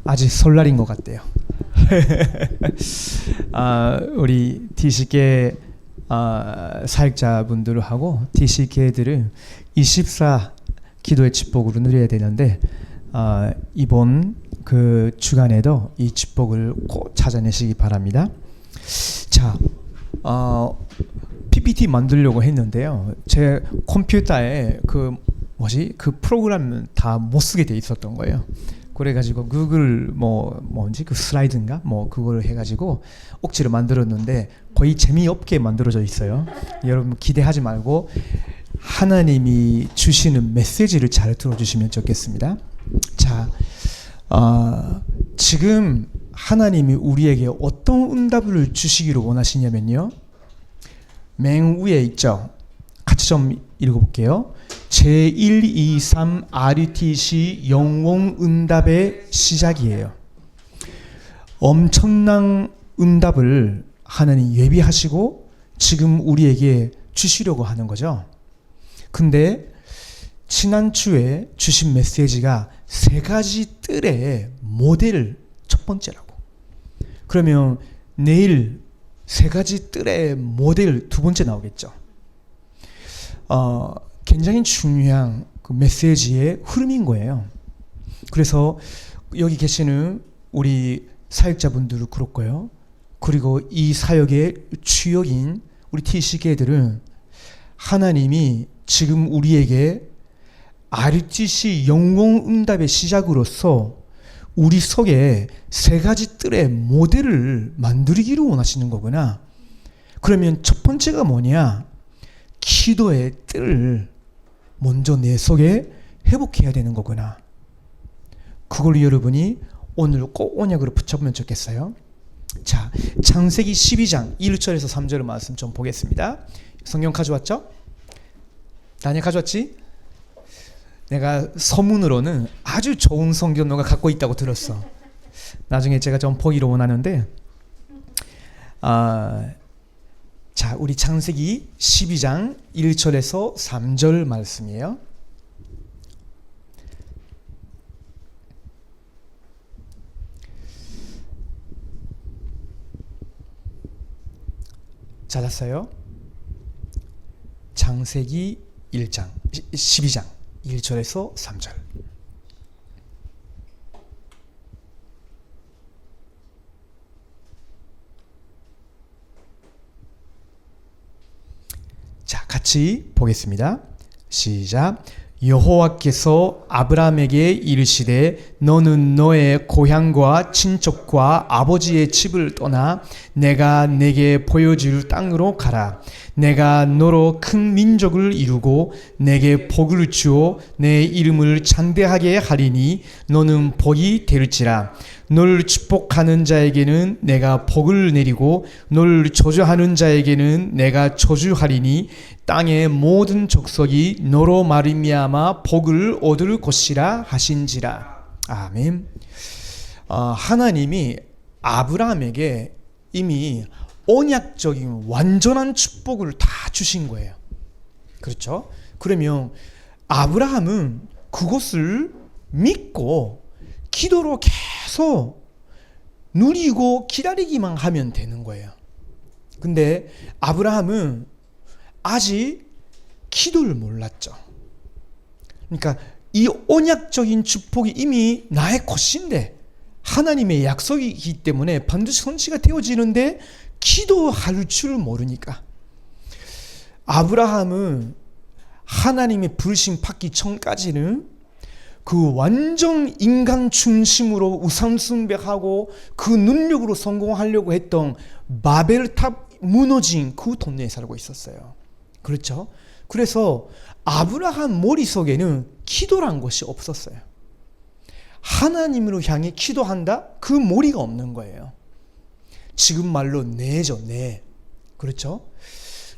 아직 설날인 것 같대요. 우리 DC계 사역자분들하고 DC계들은 24 기도의 축복으로 누려야 되는데 이번 그 주간에도 이 축복을 꼭 찾아내시기 바랍니다. 자, PPT 만들려고 했는데요. 제 컴퓨터에 그 프로그램은 다 못 쓰게 돼 있었던 거예요. 그래가지고 구글 그 슬라이드인가 그걸 해가지고 억지로 만들었는데 거의 재미없게 만들어져 있어요. 여러분 기대하지 말고 하나님이 주시는 메시지를 잘 들어주시면 좋겠습니다. 자, 지금 하나님이 우리에게 어떤 응답을 주시기를 원하시냐면요. 맨 위에 있죠. 같이 좀 읽어볼게요. 제123 RUTC 영웅 응답의 시작이에요. 엄청난 응답을 하나님 예비하시고 지금 우리에게 주시려고 하는 거죠. 근데 지난주에 주신 메시지가 세 가지 뜰의 모델 첫 번째라고. 그러면 내일 세 가지 뜰의 모델 두 번째 나오겠죠. 굉장히 중요한 그 메시지의 흐름인 거예요. 그래서 여기 계시는 우리 사역자분들도 그렇고요. 그리고 이 사역의 주역인 우리 TC계들은 하나님이 지금 우리에게 RUTC 영웅 응답의 시작으로서 우리 속에 세 가지 뜰의 모델을 만들기를 원하시는 거구나. 그러면 첫 번째가 뭐냐? 기도의 뜰을 먼저 내 속에 회복해야 되는 거구나. 그걸 여러분이 오늘 꼭 언약으로 붙여보면 좋겠어요. 자, 창세기 12장 1절에서 3절 말씀 좀 보겠습니다. 성경 가져왔죠? 다니엘 가져왔지? 내가 서문으로는 아주 좋은 성경 너가 갖고 있다고 들었어. 나중에 제가 좀 보기를 원하는데 자, 우리 창세기 12장 1절에서 3절 말씀이에요. 찾았어요? 창세기 12장 1절에서 3절. 자, 같이 보겠습니다. 시작. 여호와께서 아브라함에게 이르시되 너는 너의 고향과 친척과 아버지의 집을 떠나 내가 내게 보여줄 땅으로 가라. 내가 너로 큰 민족을 이루고 내게 복을 주어 내 이름을 장대하게 하리니 너는 복이 될지라. 너를 축복하는 자에게는 내가 복을 내리고 너를 저주하는 자에게는 내가 저주하리니 땅의 모든 족속이 너로 말미암아 복을 얻을 것이라 하신지라. 아멘. 하나님이 아브라함에게 이미 언약적인 완전한 축복을 다 주신 거예요. 그렇죠? 그러면 아브라함은 그것을 믿고 기도로 계속 누리고 기다리기만 하면 되는 거예요. 근데 아브라함은 아직 기도를 몰랐죠. 그러니까 이 언약적인 축복이 이미 나의 것인데 하나님의 약속이기 때문에 반드시 성취가 되어지는데 기도할 줄 모르니까 아브라함은 하나님의 부르심 받기 전까지는 그 완전 인간 중심으로 우상 숭배하고 그 능력으로 성공하려고 했던 바벨탑 무너진 그 동네에 살고 있었어요. 그렇죠? 그래서 아브라함 머릿속에는 기도란 것이 없었어요. 하나님으로 향해 기도한다? 그 머리가 없는 거예요. 지금 말로 내죠, 내. 그렇죠?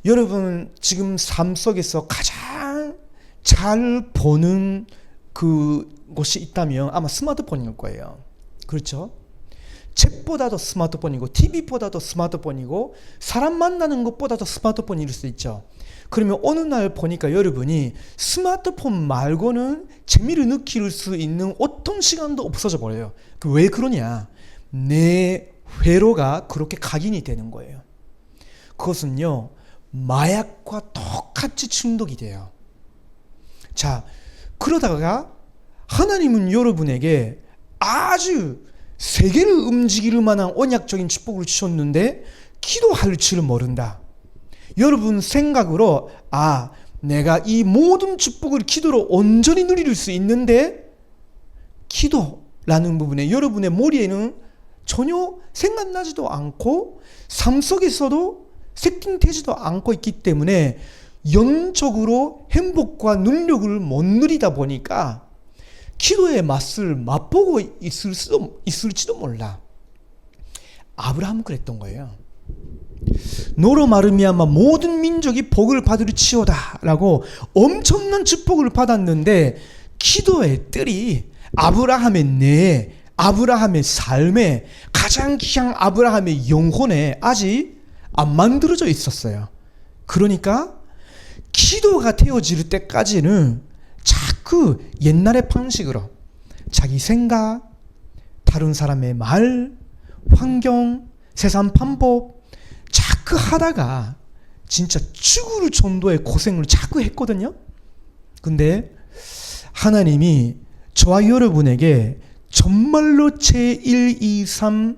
여러분 지금 삶 속에서 가장 잘 보는 그 것이 있다면 아마 스마트폰일 거예요. 그렇죠? 책보다도 스마트폰이고 TV보다도 스마트폰이고 사람 만나는 것보다도 스마트폰일 수 있죠. 그러면 어느 날 보니까 여러분이 스마트폰 말고는 재미를 느낄 수 있는 어떤 시간도 없어져 버려요. 왜 그러냐? 내 회로가 그렇게 각인이 되는 거예요. 그것은요, 마약과 똑같이 중독이 돼요. 자, 그러다가 하나님은 여러분에게 아주 세계를 움직일 만한 언약적인 축복을 주셨는데 기도할 줄을 모른다. 여러분 생각으로 내가 이 모든 축복을 기도로 온전히 누릴 수 있는데 기도라는 부분에 여러분의 머리에는 전혀 생각나지도 않고 삶 속에서도 세팅되지도 않고 있기 때문에 영적으로 행복과 능력을 못 누리다 보니까 기도의 맛을 맛보고 있을지도 몰라. 아브라함은 그랬던 거예요. 너로 말미암아 모든 민족이 복을 받으리치오다 라고 엄청난 축복을 받았는데 기도의 뜰이 아브라함의 뇌에, 아브라함의 삶에, 가장 귀한 아브라함의 영혼에 아직 안 만들어져 있었어요. 그러니까 기도가 되어질 때까지는 자꾸 옛날의 방식으로 자기 생각, 다른 사람의 말, 환경, 세상 방법 자꾸 하다가 진짜 죽을 정도의 고생을 자꾸 했거든요. 근데 하나님이 저와 여러분에게 정말로 제1, 2, 3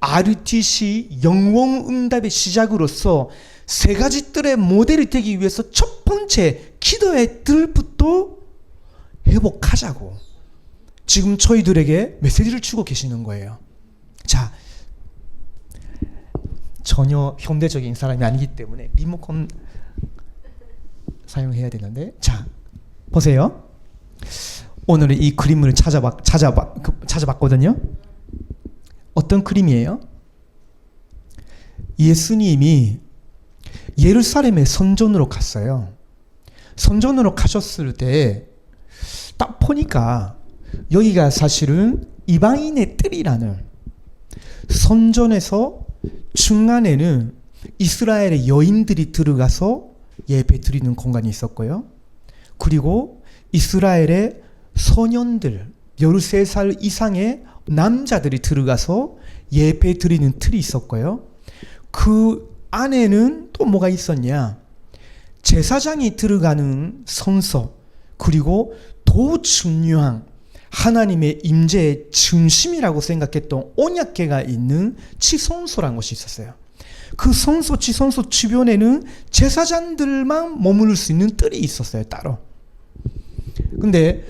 RTC 영웅응답의 시작으로서 세 가지 뜰의 모델이 되기 위해서 첫 번째 기도의 뜰부터 회복하자고 지금 저희들에게 메시지를 주고 계시는 거예요. 자, 전혀 현대적인 사람이 아니기 때문에 리모컨 사용해야 되는데, 자 보세요. 오늘은 이 그림을 찾아봤거든요. 어떤 그림이에요? 예수님이 예루살렘에 선전으로 갔어요. 선전으로 가셨을 때 딱 보니까 여기가 사실은 이방인의 뜰이라는, 선전에서 중간에는 이스라엘의 여인들이 들어가서 예배 드리는 공간이 있었고요. 그리고 이스라엘의 소년들 13살 이상의 남자들이 들어가서 예배 드리는 틀이 있었고요. 그 안에는 또 뭐가 있었냐? 제사장이 들어가는 성소, 그리고 더 중요한 하나님의 임재의 중심이라고 생각했던 언약궤가 있는 지성소라는 것이 있었어요. 그 성소, 지성소 주변에는 제사장들만 머무를 수 있는 뜰이 있었어요, 따로. 근데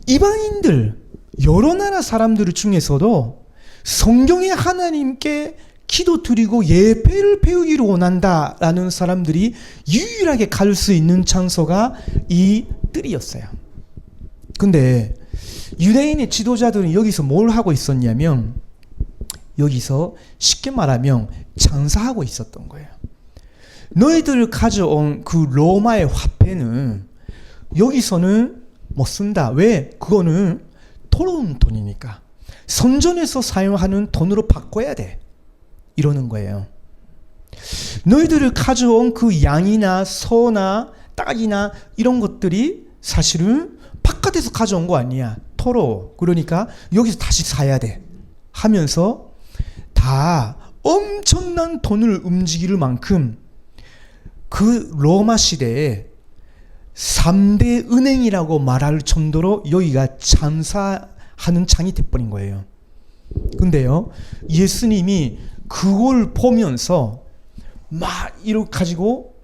이방인들, 여러 나라 사람들 중에서도 성경에 하나님께 기도 드리고 예배를 배우기를 원한다라는 사람들이 유일하게 갈 수 있는 장소가 이 뜰이었어요. 근데 유대인의 지도자들은 여기서 뭘 하고 있었냐면, 여기서 쉽게 말하면 장사하고 있었던 거예요. 너희들 가져온 그 로마의 화폐는 여기서는 못 쓴다. 왜? 그거는 더러운 돈이니까. 선전에서 사용하는 돈으로 바꿔야 돼. 이러는 거예요. 너희들을 가져온 그 양이나 소나 딸이나 이런 것들이 사실은 바깥에서 가져온 거 아니야. 더러워. 그러니까 여기서 다시 사야 돼. 하면서 다 엄청난 돈을 움직일 만큼 그 로마 시대에 3대 은행이라고 말할 정도로 여기가 장사하는 장이 돼버린 거예요. 근데요, 예수님이 그걸 보면서 막 이렇게 가지고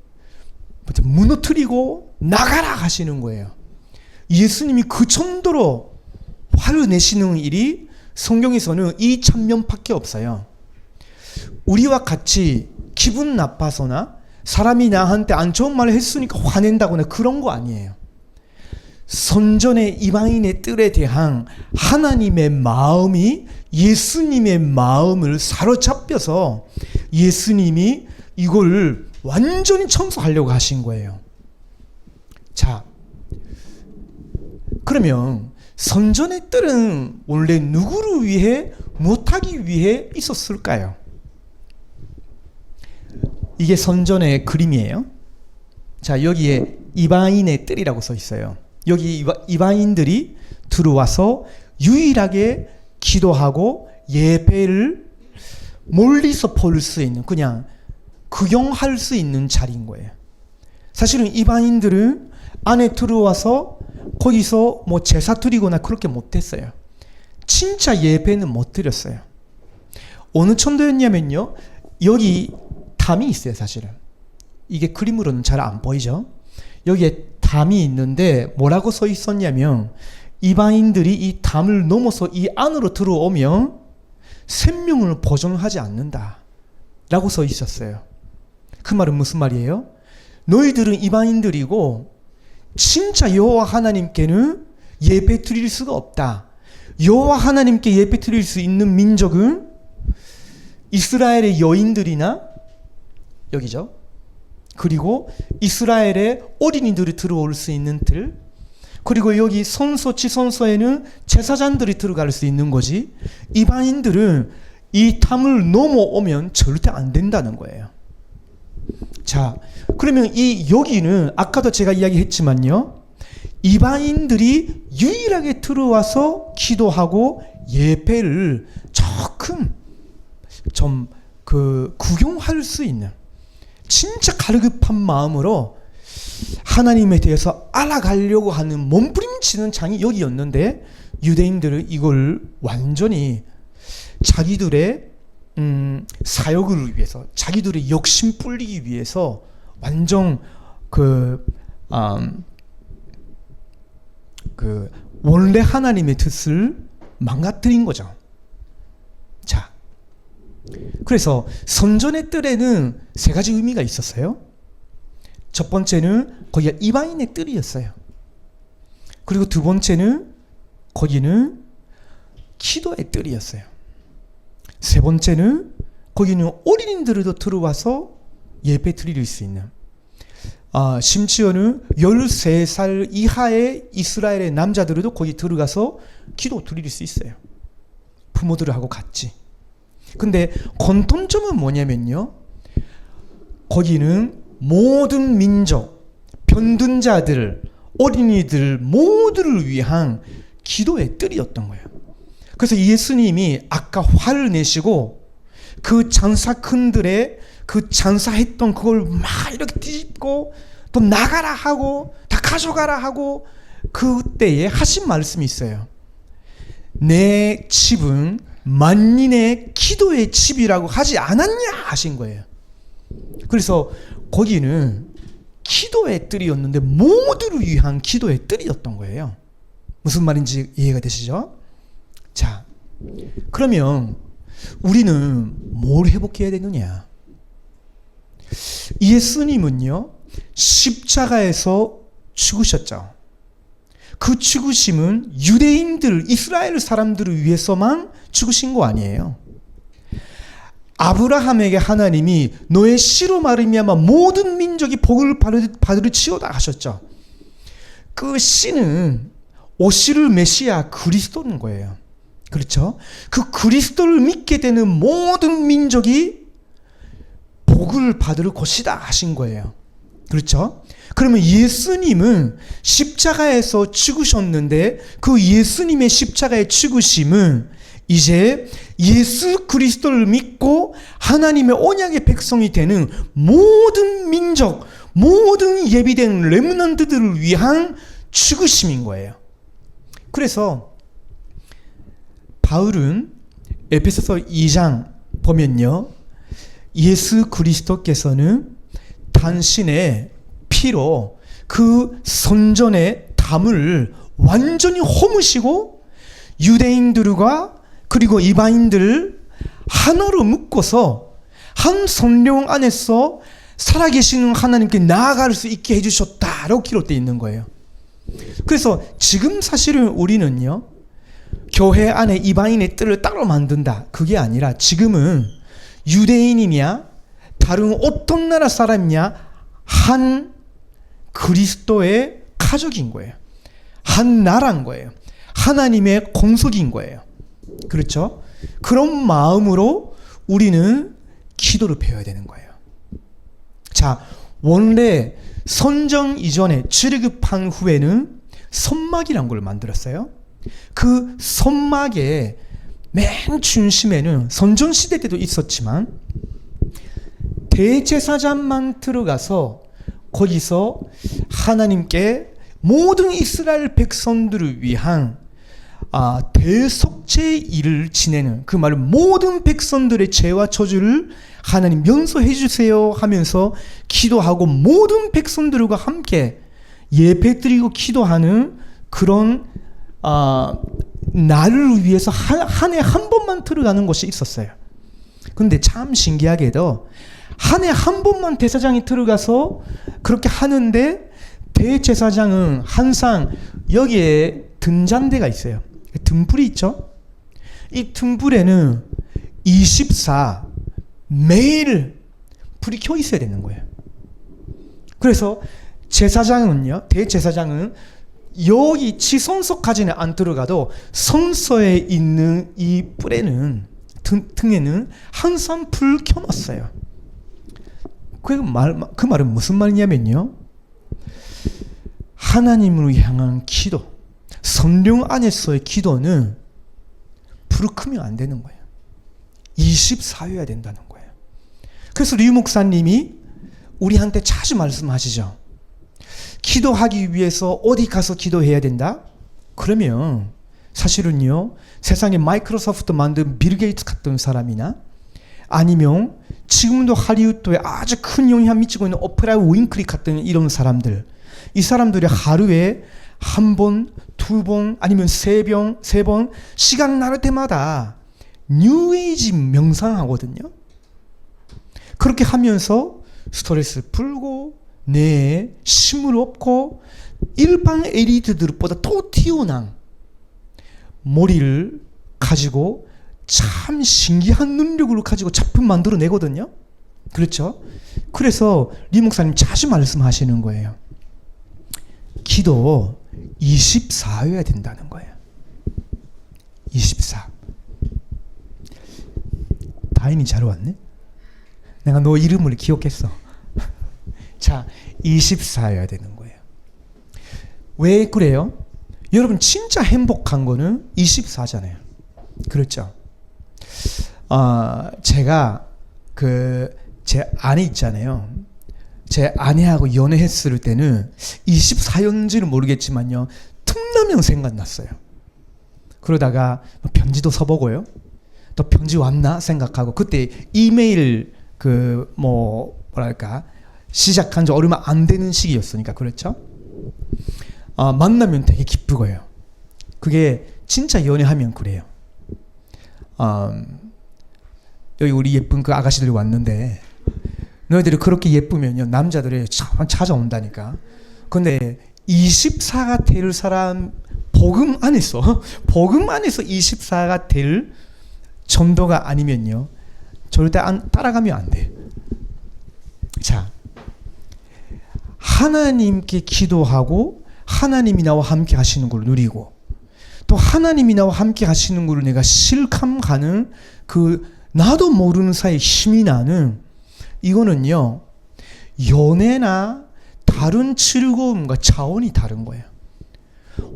무너뜨리고 나가라 하시는 거예요. 예수님이 그 정도로 화를 내시는 일이 성경에서는 2,000명밖에 없어요. 우리와 같이 기분 나빠서나 사람이 나한테 안 좋은 말을 했으니까 화낸다거나 그런 거 아니에요. 선전의 이방인의 뜰에 대한 하나님의 마음이 예수님의 마음을 사로잡혀서 예수님이 이걸 완전히 청소하려고 하신 거예요. 자, 그러면 선전의 뜰은 원래 누구를 위해, 못하기 위해 있었을까요? 이게 선전의 그림이에요. 자, 여기에 이방인의 뜰이라고 써 있어요. 여기 이방인들이 들어와서 유일하게 기도하고 예배를 멀리서 볼 수 있는, 그냥 구경할 수 있는 자리인 거예요. 사실은 이방인들은 안에 들어와서 거기서 뭐 제사 드리거나 그렇게 못했어요. 진짜 예배는 못 드렸어요. 어느 천도였냐면요, 여기 담이 있어요. 사실은 이게 그림으로는 잘 안 보이죠. 여기에 담이 있는데 뭐라고 써 있었냐면, 이방인들이 이 담을 넘어서 이 안으로 들어오면 생명을 보존하지 않는다 라고 써 있었어요. 그 말은 무슨 말이에요? 너희들은 이방인들이고 진짜 여호와 하나님께는 예배 드릴 수가 없다. 여호와 하나님께 예배 드릴 수 있는 민족은 이스라엘의 여인들이나, 여기죠, 그리고 이스라엘의 어린이들이 들어올 수 있는 뜰, 그리고 여기 성소, 지성소에는 제사장들이 들어갈 수 있는 거지, 이방인들은 이 담을 넘어오면 절대 안 된다는 거예요. 자, 그러면 이 여기는 아까도 제가 이야기했지만요, 이방인들이 유일하게 들어와서 기도하고 예배를 조금 좀 구경할 수 있는, 진짜 가르급한 마음으로 하나님에 대해서 알아가려고 하는 몸부림치는 장이 여기였는데, 유대인들은 이걸 완전히 자기들의 사역을 위해서, 자기들의 욕심 불리기 위해서 완전 원래 하나님의 뜻을 망가뜨린 거죠. 자, 그래서 선전의 뜰에는 세 가지 의미가 있었어요. 첫 번째는 거기가 이방인의 뜰이었어요. 그리고 두 번째는 거기는 기도의 뜰이었어요. 세 번째는 거기는 어린이들도 들어와서 예배 드릴 수 있는, 심지어는 13살 이하의 이스라엘의 남자들도 거기 들어가서 기도 드릴 수 있어요. 부모들하고 같이. 근데 공통점은 뭐냐면요, 거기는 모든 민족, 병든 자들, 어린이들 모두를 위한 기도의 뜰이었던 거예요. 그래서 예수님이 아까 화를 내시고 그 장사꾼들의 그 장사했던 그걸 막 이렇게 뒤집고 또 나가라 하고 다 가져가라 하고 그때에 하신 말씀이 있어요. 내 집은 만민의 기도의 집이라고 하지 않았냐 하신 거예요. 그래서 거기는 기도의 뜰이었는데 모두를 위한 기도의 뜰이었던 거예요. 무슨 말인지 이해가 되시죠? 자, 그러면 우리는 뭘 회복해야 되느냐? 예수님은요, 십자가에서 죽으셨죠. 그 죽으심은 유대인들, 이스라엘 사람들을 위해서만 죽으신 거 아니에요. 아브라함에게 하나님이 너의 씨로 말미암아 모든 민족이 복을 받으리치오다 하셨죠. 그 씨는 오실 메시아 그리스도인 거예요. 그렇죠? 그 그리스도를 믿게 되는 모든 민족이 복을 받을 것이다 하신 거예요. 그렇죠? 그러면 예수님은 십자가에서 죽으셨는데 그 예수님의 십자가의 죽으심은 이제 예수 그리스도를 믿고 하나님의 언약의 백성이 되는 모든 민족, 모든 예비된 렘넌트들을 위한 죽으심인 거예요. 그래서 바울은 에베소서 2장 보면요, 예수 그리스도께서는 당신의 피로 그 선전의 담을 완전히 허무시고 유대인들과 그리고 이방인들을 하나로 묶어서 한 성령 안에서 살아계시는 하나님께 나아갈 수 있게 해주셨다라고 기록되어 있는 거예요. 그래서 지금 사실은 우리는요, 교회 안에 이방인의 뜰을 따로 만든다, 그게 아니라 지금은 유대인이냐 다른 어떤 나라 사람이냐 한 그리스도의 가족인 거예요. 한 나라인 거예요. 하나님의 공석인 거예요. 그렇죠? 그런 마음으로 우리는 기도를 배워야 되는 거예요. 자, 원래 선정 이전에 출애굽한 후에는 선막이란 걸 만들었어요. 그 선막의 맨 중심에는 선전시대 때도 있었지만 대제사장만 들어가서 거기서 하나님께 모든 이스라엘 백성들을 위한 대속죄 일을 지내는, 그 말은 모든 백성들의 죄와 저주를 하나님 면서해 주세요 하면서 기도하고 모든 백성들과 함께 예배드리고 기도하는 그런 나를 위해서 한 해 한 번만 들어가는 것이 있었어요. 근데 참 신기하게도 한 해 한 번만 대사장이 들어가서 그렇게 하는데 대제사장은 항상 여기에 등잔대가 있어요. 등불이 있죠. 이 등불에는 24 매일 불이 켜 있어야 되는 거예요. 그래서 제사장은요, 대제사장은 여기 지성소까지는 안 들어가도 성소에 있는 이 뿔에는 등에는 항상 불 켜놨어요. 그 말은 무슨 말이냐면요, 하나님으로 향한 기도, 성령 안에서의 기도는 불을 끄면 안 되는 거예요. 24여야 된다는 거예요. 그래서 류 목사님이 우리한테 자주 말씀하시죠. 기도하기 위해서 어디 가서 기도해야 된다? 그러면 사실은요, 세상에 마이크로소프트 만든 빌 게이츠 같은 사람이나 아니면 지금도 할리우드에 아주 큰 영향 미치고 있는 오프라 윈크리 같은 이런 사람들, 이 사람들이 하루에 한 번, 두 번, 아니면 세 번 시간 나를 때마다 뉴에이지 명상하거든요. 그렇게 하면서 스트레스 풀고 뇌에 힘을 얻고 일반 엘리트들보다 더 뛰어난 머리를 가지고 참 신기한 능력을 가지고 작품 만들어내거든요. 그렇죠? 그래서 리 목사님 자주 말씀하시는 거예요. 기도 24여야 된다는 거예요. 24. 다인이 잘 왔네? 내가 너 이름을 기억했어. 자, 24여야 되는 거예요. 왜 그래요? 여러분 진짜 행복한 거는 24잖아요. 그렇죠? 제가 제 아내 있잖아요. 제 아내하고 연애했을 때는 24년인지는 모르겠지만요, 틈나면 생각났어요. 그러다가 편지도 써보고요, 또 편지 왔나 생각하고, 그때 이메일 뭐랄까 시작한 지 얼마 안 되는 시기였으니까. 그렇죠? 만나면 되게 기쁘고요. 그게 진짜 연애하면 그래요. 여기 우리 예쁜 그 아가씨들이 왔는데, 너희들이 그렇게 예쁘면요 남자들이 찾아온다니까. 근데 24가 될 사람, 복음 안에서 24가 될 정도가 아니면요 절대 따라가면 안 돼. 자, 하나님께 기도하고 하나님이 나와 함께 하시는 걸 누리고, 또 하나님이 나와 함께 하시는 걸 내가 실감가는 그 나도 모르는 사이에 힘이 나는, 이거는요 연애나 다른 즐거움과 차원이 다른 거예요.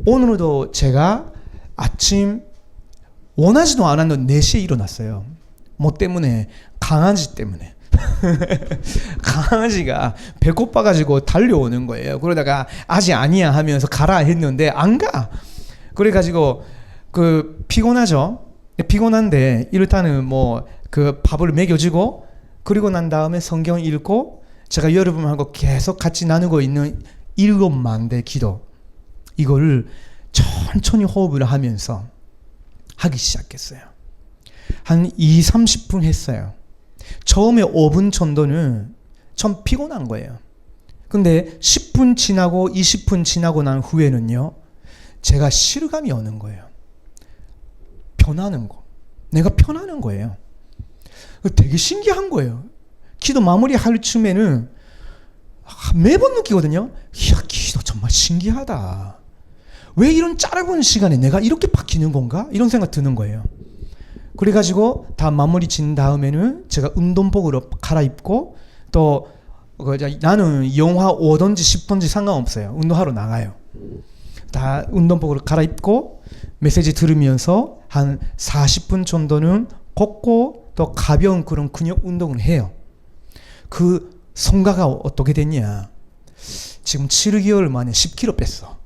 오늘도 제가 아침 원하지도 않았는데 4시에 일어났어요. 뭐 때문에? 강아지 때문에. 강아지가 배고파가지고 달려오는 거예요. 그러다가 아직 아니야 하면서 가라 했는데 안 가. 그래가지고 피곤하죠. 피곤한데 일단은 밥을 먹여주고, 그리고 난 다음에 성경 읽고, 제가 여러분하고 계속 같이 나누고 있는 7만 대 기도, 이거를 천천히 호흡을 하면서 하기 시작했어요. 한 20-30분 했어요. 처음에 5분 정도는 좀 피곤한 거예요. 근데 10분 지나고 20분 지나고 난 후에는요 제가 실감이 오는 거예요. 변하는 거. 내가 편하는 거예요. 되게 신기한 거예요. 기도 마무리할 쯤에는 매번 느끼거든요. 이야, 기도 정말 신기하다. 왜 이런 짧은 시간에 내가 이렇게 바뀌는 건가? 이런 생각 드는 거예요. 그래가지고 다 마무리 진 다음에는 제가 운동복으로 갈아입고 또 나는 영화 5든지 10든지 상관없어요. 운동하러 나가요. 다 운동복으로 갈아입고 메시지 들으면서 한 40분 정도는 걷고 또 가벼운 그런 근육 운동을 해요. 그 성과가 어떻게 됐냐? 지금 7개월 만에 10kg 뺐어.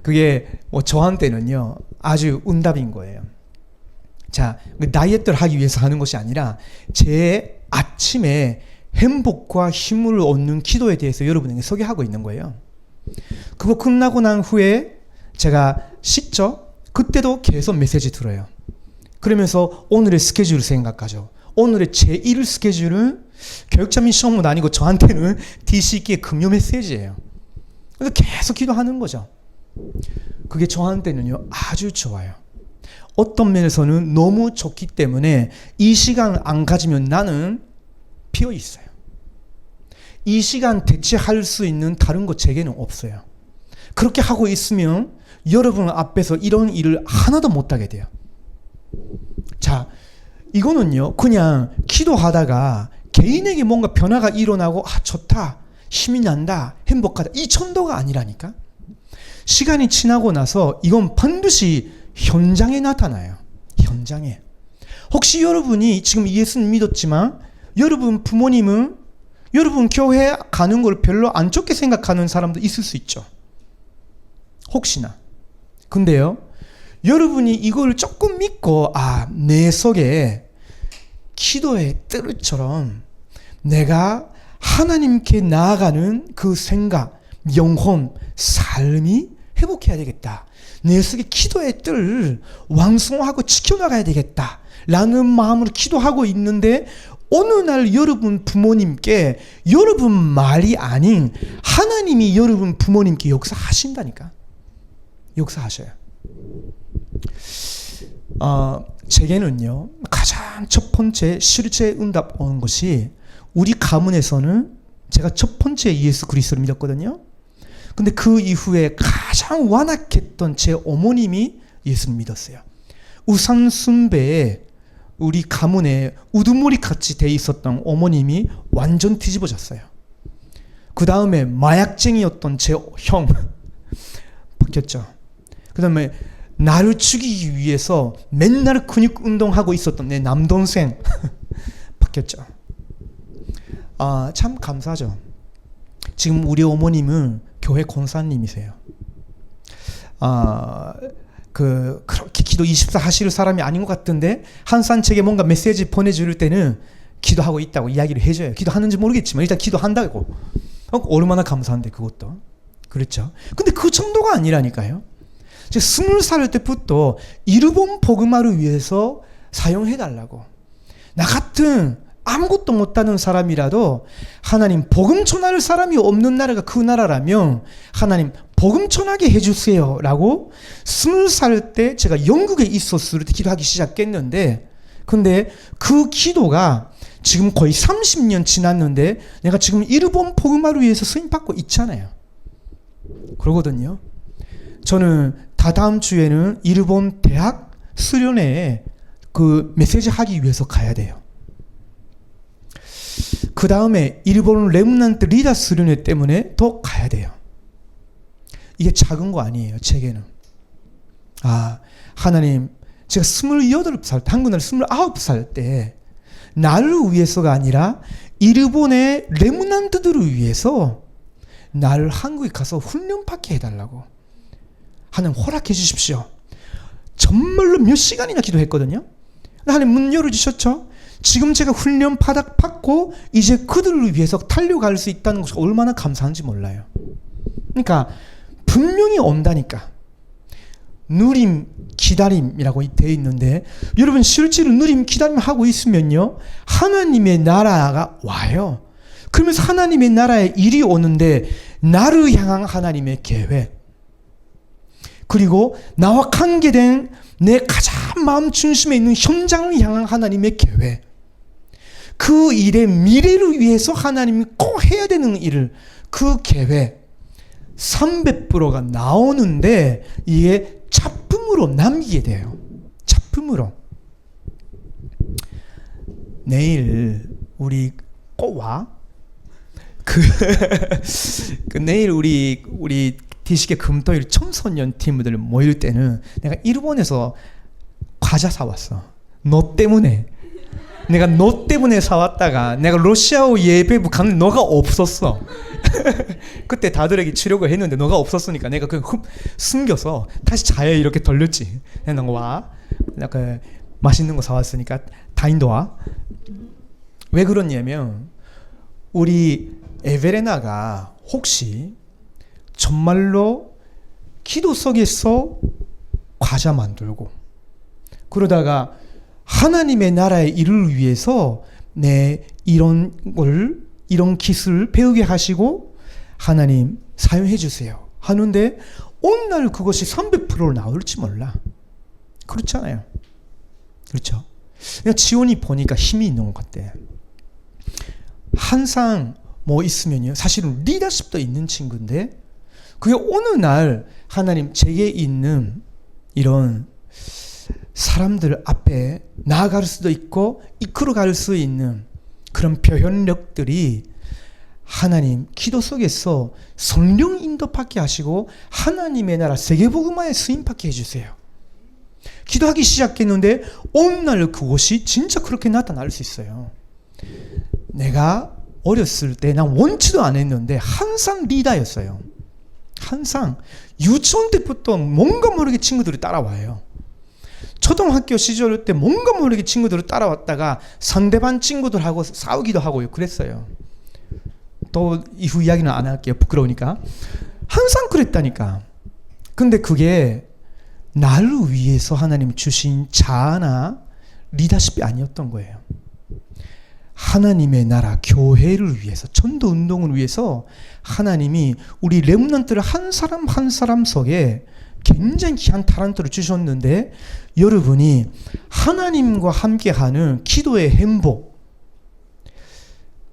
그게 뭐 저한테는요 아주 응답인 거예요. 자, 다이어트를 하기 위해서 하는 것이 아니라 제 아침에 행복과 힘을 얻는 기도에 대해서 여러분에게 소개하고 있는 거예요. 그거 끝나고 난 후에 제가 씻죠? 그때도 계속 메시지 들어요. 그러면서 오늘의 스케줄을 생각하죠. 오늘의 제1 스케줄은 교육자 미션은 아니고 저한테는 DC기의 금요 메시지예요. 그래서 계속 기도하는 거죠. 그게 저한테는요 아주 좋아요. 어떤 면에서는 너무 좋기 때문에 이 시간을 안 가지면 나는 비어 있어요. 이 시간 대체할 수 있는 다른 것 제게는 없어요. 그렇게 하고 있으면 여러분 앞에서 이런 일을 하나도 못하게 돼요. 자, 이거는요 그냥 기도하다가 개인에게 뭔가 변화가 일어나고 좋다, 힘이 난다, 행복하다 이 정도가 아니라니까. 시간이 지나고 나서 이건 반드시 현장에 나타나요. 현장에. 혹시 여러분이 지금 예수님 믿었지만 여러분 부모님은 여러분 교회 가는 걸 별로 안 좋게 생각하는 사람도 있을 수 있죠. 혹시나. 근데요 여러분이 이걸 조금 믿고 내 속에 기도의 뜰처럼 내가 하나님께 나아가는 그 생각, 영혼, 삶이 회복해야 되겠다. 내 속에 기도의 뜰 왕성하고 지켜나가야 되겠다 라는 마음으로 기도하고 있는데 어느 날 여러분 부모님께 여러분 말이 아닌 하나님이 여러분 부모님께 역사하신다니까. 역사하셔요. 제게는요 가장 첫 번째 실제 응답 오는 것이 우리 가문에서는 제가 첫 번째 예수 그리스도를 믿었거든요. 근데 그 이후에 가장 완악했던 제 어머님이 예수를 믿었어요. 우산순배에 우리 가문에 우두머리 같이 돼 있었던 어머님이 완전 뒤집어졌어요. 그 다음에 마약쟁이였던 제 형 바뀌었죠. 그 다음에 나를 죽이기 위해서 맨날 근육 운동하고 있었던 내 남동생 바뀌었죠. 참 감사하죠. 지금 우리 어머님은 교회 권사님이세요. 그렇게 기도 24 하실 사람이 아닌 것 같은데 항상 제게 뭔가 메시지 보내줄 때는 기도하고 있다고 이야기를 해줘요. 기도하는지 모르겠지만 일단 기도한다고. 얼마나 감사한데 그것도. 그렇죠. 근데 그 정도가 아니라니까요. 제가 20살 때부터 일본 복음화를 위해서 사용해달라고. 나 같은 아무것도 못하는 사람이라도 하나님 복음 전할 사람이 없는 나라가 그 나라라면 하나님 복음 전하게 해주세요 라고 20살 때 제가 영국에 있었을 때 기도하기 시작했는데 근데 그 기도가 지금 거의 30년 지났는데 내가 지금 일본 복음화를 위해서 쓰임받고 있잖아요. 그러거든요. 저는 다다음 주에는 일본 대학 수련회에 그 메시지 하기 위해서 가야 돼요. 그 다음에 일본 렘넌트 리더 수련회 때문에 더 가야 돼요. 이게 작은 거 아니에요. 제게는. 하나님 제가 28살 한국날 29살 때 나를 위해서가 아니라 일본의 렘넌트들을 위해서 나를 한국에 가서 훈련받게 해달라고 하나님 허락해 주십시오. 정말로 몇 시간이나 기도했거든요. 하나님 문 열어주셨죠. 지금 제가 훈련 받고 이제 그들을 위해서 달려갈 수 있다는 것이 얼마나 감사한지 몰라요. 그러니까 분명히 온다니까. 누림, 기다림이라고 되어 있는데 여러분 실제로 누림, 기다림 하고 있으면요 하나님의 나라가 와요. 그러면서 하나님의 나라에 일이 오는데 나를 향한 하나님의 계획 그리고 나와 관계된 내 가장 마음 중심에 있는 현장을 향한 하나님의 계획 그 일의 미래를 위해서 하나님이 꼭 해야 되는 일을 그 계획 300%가 나오는데 이게 작품으로 남기게 돼요. 작품으로. 내일 우리 꼭 와. 내일 우리 디시계 금토일 청소년 팀들 모일 때는 내가 일본에서 과자 사왔어. 너 때문에. 내가 너 때문에 사왔다가 내가 러시아어 예배부 갔는데 너가 없었어. 그때 다들에게 치려고 했는데 너가 없었으니까 내가 그냥 숨겨서 다시 자에 이렇게 돌렸지. 그냥 너 와. 약간 맛있는 거 사왔으니까 다인도 와. 왜 그러냐면 우리 에베레나가 혹시 정말로 기도 속에서 과자 만들고 그러다가 하나님의 나라의 일을 위해서 이런 기술을 배우게 하시고 하나님 사용해 주세요 하는데 어느 날 그것이 300%로 나올지 몰라. 그렇잖아요. 그렇죠. 그냥 지원이 보니까 힘이 있는 것 같아. 항상 뭐 있으면요. 사실은 리더십도 있는 친구인데 그게 어느 날 하나님 제게 있는 이런 사람들 앞에 나아갈 수도 있고 이끌어갈 수 있는 그런 표현력들이 하나님 기도 속에서 성령 인도받게 하시고 하나님의 나라 세계복음화에 쓰임받게 해주세요. 기도하기 시작했는데 어느 날 그것이 진짜 그렇게 나타날 수 있어요. 내가 어렸을 때 난 원치도 안 했는데 항상 리더였어요. 항상 유치원 때부터 뭔가 모르게 친구들이 따라와요. 초등학교 시절 때 뭔가 모르게 친구들이 따라왔다가 상대반 친구들하고 싸우기도 하고요. 그랬어요. 또 이후 이야기는 안 할게요. 부끄러우니까. 항상 그랬다니까. 근데 그게 나를 위해서 하나님 주신 자아나 리더십이 아니었던 거예요. 하나님의 나라 교회를 위해서 전도 운동을 위해서 하나님이 우리 렘넌트를 한 사람 한 사람 속에 굉장히 귀한 타란트를 주셨는데 여러분이 하나님과 함께하는 기도의 행복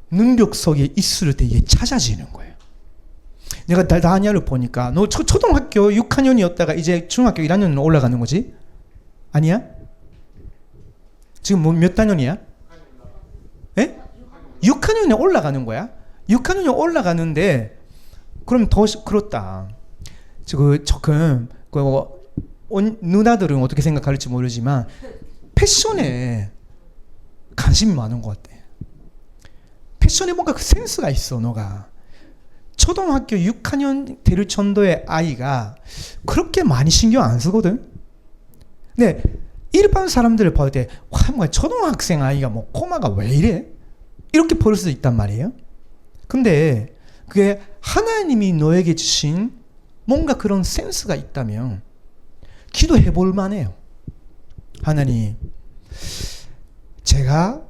능력 속에 있을 때 이게 찾아지는 거예요. 내가 다니엘을 보니까 너 초등학교 6학년이었다가 이제 중학교 1학년으로 올라가는 거지? 아니야? 지금 몇 학년이야? 예? 6학년에 올라가는 거야? 6학년에 올라가는데 그럼 더 그렇다. 조금 누나들은 어떻게 생각할지 모르지만 패션에 관심이 많은 것 같아. 패션에 뭔가 그 센스가 있어. 너가 초등학교 6학년 될 정도의 아이가 그렇게 많이 신경 안 쓰거든. 근데 일반 사람들을 볼 때 와, 초등학생 아이가 뭐 코마가 왜 이래? 이렇게 볼 수도 있단 말이에요. 근데 그게 하나님이 너에게 주신 뭔가 그런 센스가 있다면 기도해 볼 만해요. 하나님, 제가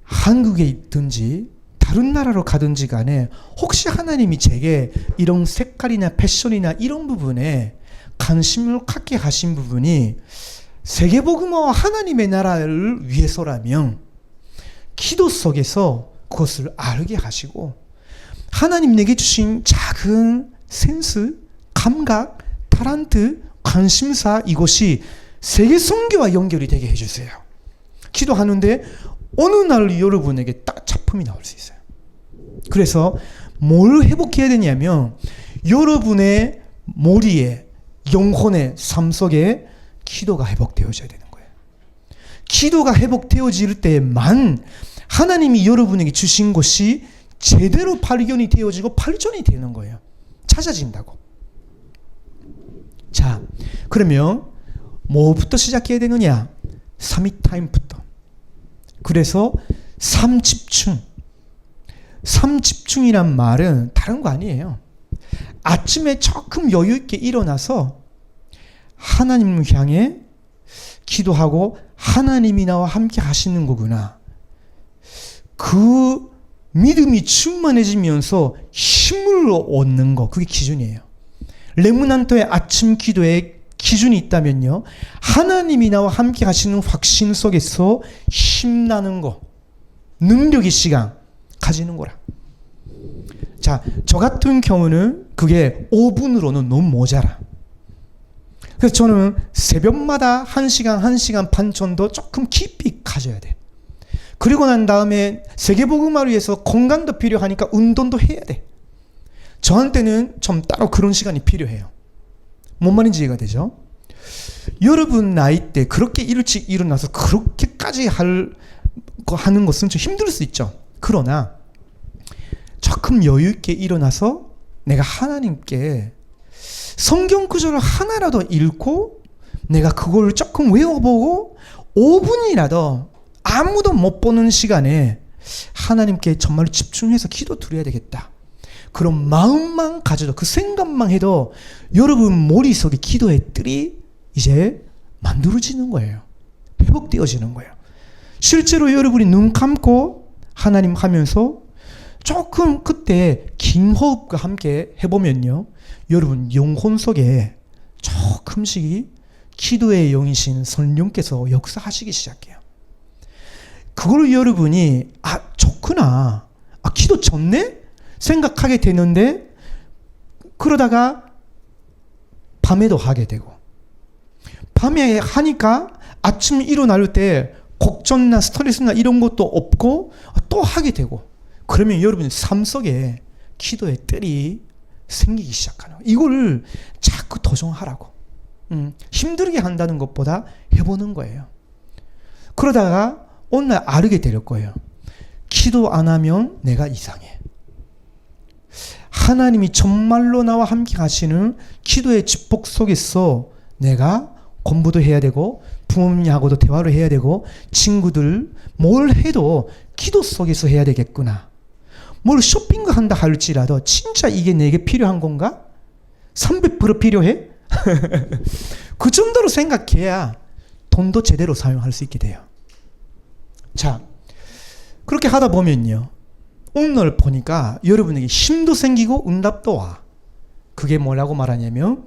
한국에 있든지 다른 나라로 가든지 간에 혹시 하나님이 제게 이런 색깔이나 패션이나 이런 부분에 관심을 갖게 하신 부분이 세계복음화와 하나님의 나라를 위해서라면 기도 속에서 그것을 알게 하시고 하나님 내게 주신 작은 센스, 감각, 타란트, 관심사 이것이 세계 선교와 연결이 되게 해주세요. 기도하는데 어느 날 여러분에게 딱 작품이 나올 수 있어요. 그래서 뭘 회복해야 되냐면 여러분의 머리에 영혼의 삶 속에 기도가 회복되어져야 되는 거예요. 기도가 회복되어질 때만 하나님이 여러분에게 주신 것이 제대로 발견이 되어지고 발전이 되는 거예요. 찾아진다고. 자, 그러면 뭐부터 시작해야 되느냐? 3타임부터. 그래서 3집중. 3집중이란 말은 다른 거 아니에요. 아침에 조금 여유 있게 일어나서 하나님을 향해 기도하고 하나님이 나와 함께 하시는 거구나. 그 믿음이 충만해지면서 힘을 얻는 거, 그게 기준이에요. 렘넌트의 아침 기도에 기준이 있다면요, 하나님이 나와 함께 하시는 확신 속에서 힘나는 거, 능력의 시간 가지는 거라. 자, 저 같은 경우는 그게 5분으로는 너무 모자라. 그래서 저는 새벽마다 1시간, 1시간 반 정도 조금 깊이 가져야 돼. 그리고 난 다음에 세계복음화를 위해서 건강도 필요하니까 운동도 해야 돼. 저한테는 좀 따로 그런 시간이 필요해요. 뭔 말인지 이해가 되죠? 여러분 나이 때 그렇게 일찍 일어나서 그렇게까지 하는 것은 좀 힘들 수 있죠. 그러나 조금 여유 있게 일어나서 내가 하나님께 성경 구절을 하나라도 읽고 내가 그걸 조금 외워보고 5분이라도 아무도 못 보는 시간에 하나님께 정말로 집중해서 기도 드려야 되겠다. 그런 마음만 가져도, 그 생각만 해도 여러분 머릿속에 기도의 뜰이 이제 만들어지는 거예요. 회복되어지는 거예요. 실제로 여러분이 눈 감고 하나님 하면서 조금 그때 긴 호흡과 함께 해보면요, 여러분 영혼 속에 조금씩 기도의 영이신 성령께서 역사하시기 시작해요. 그걸 여러분이 좋구나, 기도 좋네? 생각하게 되는데, 그러다가 밤에도 하게 되고, 밤에 하니까 아침에 일어날 때 걱정이나 스트레스나 이런 것도 없고 또 하게 되고, 그러면 여러분 삶 속에 기도의 뜰이 생기기 시작하는 거예요. 이걸 자꾸 도전하라고. 힘들게 한다는 것보다 해보는 거예요. 그러다가 어느 날 알게 될 거예요. 기도 안 하면 내가 이상해. 하나님이 정말로 나와 함께 하시는 기도의 축복 속에서 내가 공부도 해야 되고 부모님하고도 대화를 해야 되고 친구들 뭘 해도 기도 속에서 해야 되겠구나. 뭘 쇼핑을 한다 할지라도 진짜 이게 내게 필요한 건가? 300% 필요해? 그 정도로 생각해야 돈도 제대로 사용할 수 있게 돼요. 자, 그렇게 하다 보면요, 오늘 보니까 여러분에게 힘도 생기고 응답도 와. 그게 뭐라고 말하냐면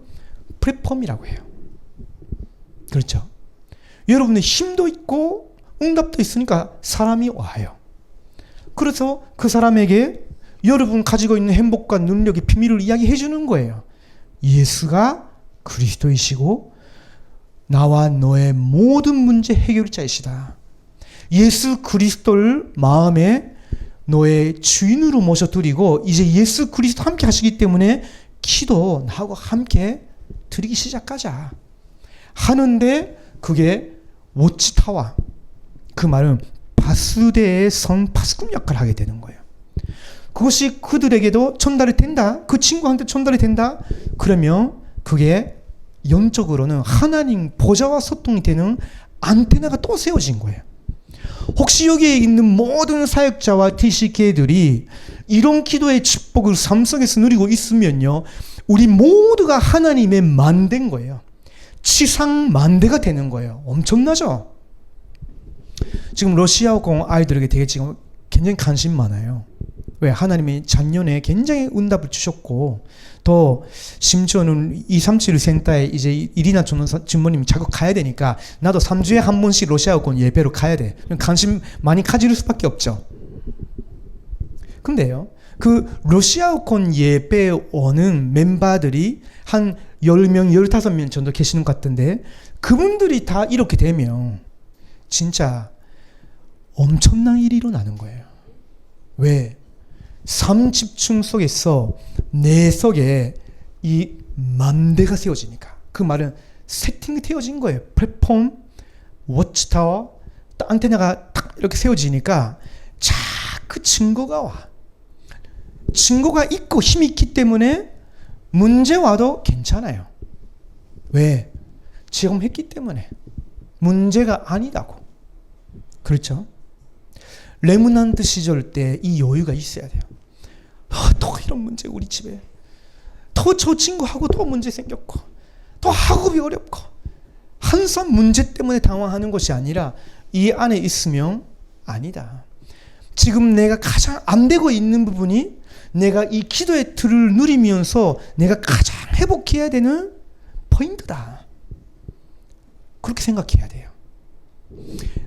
플랫폼이라고 해요. 그렇죠? 여러분의 힘도 있고 응답도 있으니까 사람이 와요. 그래서 그 사람에게 여러분 가지고 있는 행복과 능력의 비밀을 이야기해 주는 거예요. 예수가 그리스도이시고 나와 너의 모든 문제 해결자이시다. 예수 그리스도를 마음에 너의 주인으로 모셔드리고 이제 예수 그리스도 함께 하시기 때문에 기도 나하고 함께 드리기 시작하자 하는데, 그게 워치타워, 그 말은 바수대의 성 파수꾼 역할을 하게 되는 거예요. 그것이 그들에게도 전달이 된다, 그 친구한테 전달이 된다, 그러면 그게 영적으로는 하나님 보좌와 소통이 되는 안테나가 또 세워진 거예요. 혹시 여기에 있는 모든 사역자와 TCK들이 이런 기도의 축복을 삶 속에서 누리고 있으면요, 우리 모두가 하나님의 만대인 거예요. 지상 만대가 되는 거예요. 엄청나죠? 지금 러시아어권 아이들에게 되게 지금 굉장히 관심 많아요. 왜? 하나님이 작년에 굉장히 응답을 주셨고, 더 심지어는 237 센터에 이제 이리나 전문님이 자꾸 가야 되니까 나도 3주에 한 번씩 러시아어권 예배로 가야 돼. 관심 많이 가질 수밖에 없죠. 근데요, 그 러시아어권 예배 오는 멤버들이 한 10명, 15명 정도 계시는 것 같은데, 그분들이 다 이렇게 되면 진짜 엄청난 일이 일어나는 거예요. 왜? 삶 집중 속에서 내 속에 이 만대가 세워지니까. 그 말은 세팅이 되어진 거예요. 플랫폼, 워치타워, 안테나가 딱 이렇게 세워지니까 자꾸 증거가 와. 증거가 있고 힘이 있기 때문에 문제 와도 괜찮아요. 왜? 지금 했기 때문에. 문제가 아니다고. 그렇죠? 레므난트 시절 때 이 여유가 있어야 돼요. 또 이런 문제 우리 집에, 또 저 친구하고 또 문제 생겼고, 또 학업이 어렵고, 항상 문제 때문에 당황하는 것이 아니라 이 안에 있으면 아니다. 지금 내가 가장 안 되고 있는 부분이 내가 이 기도의 틀을 누리면서 내가 가장 회복해야 되는 포인트다. 그렇게 생각해야 돼요.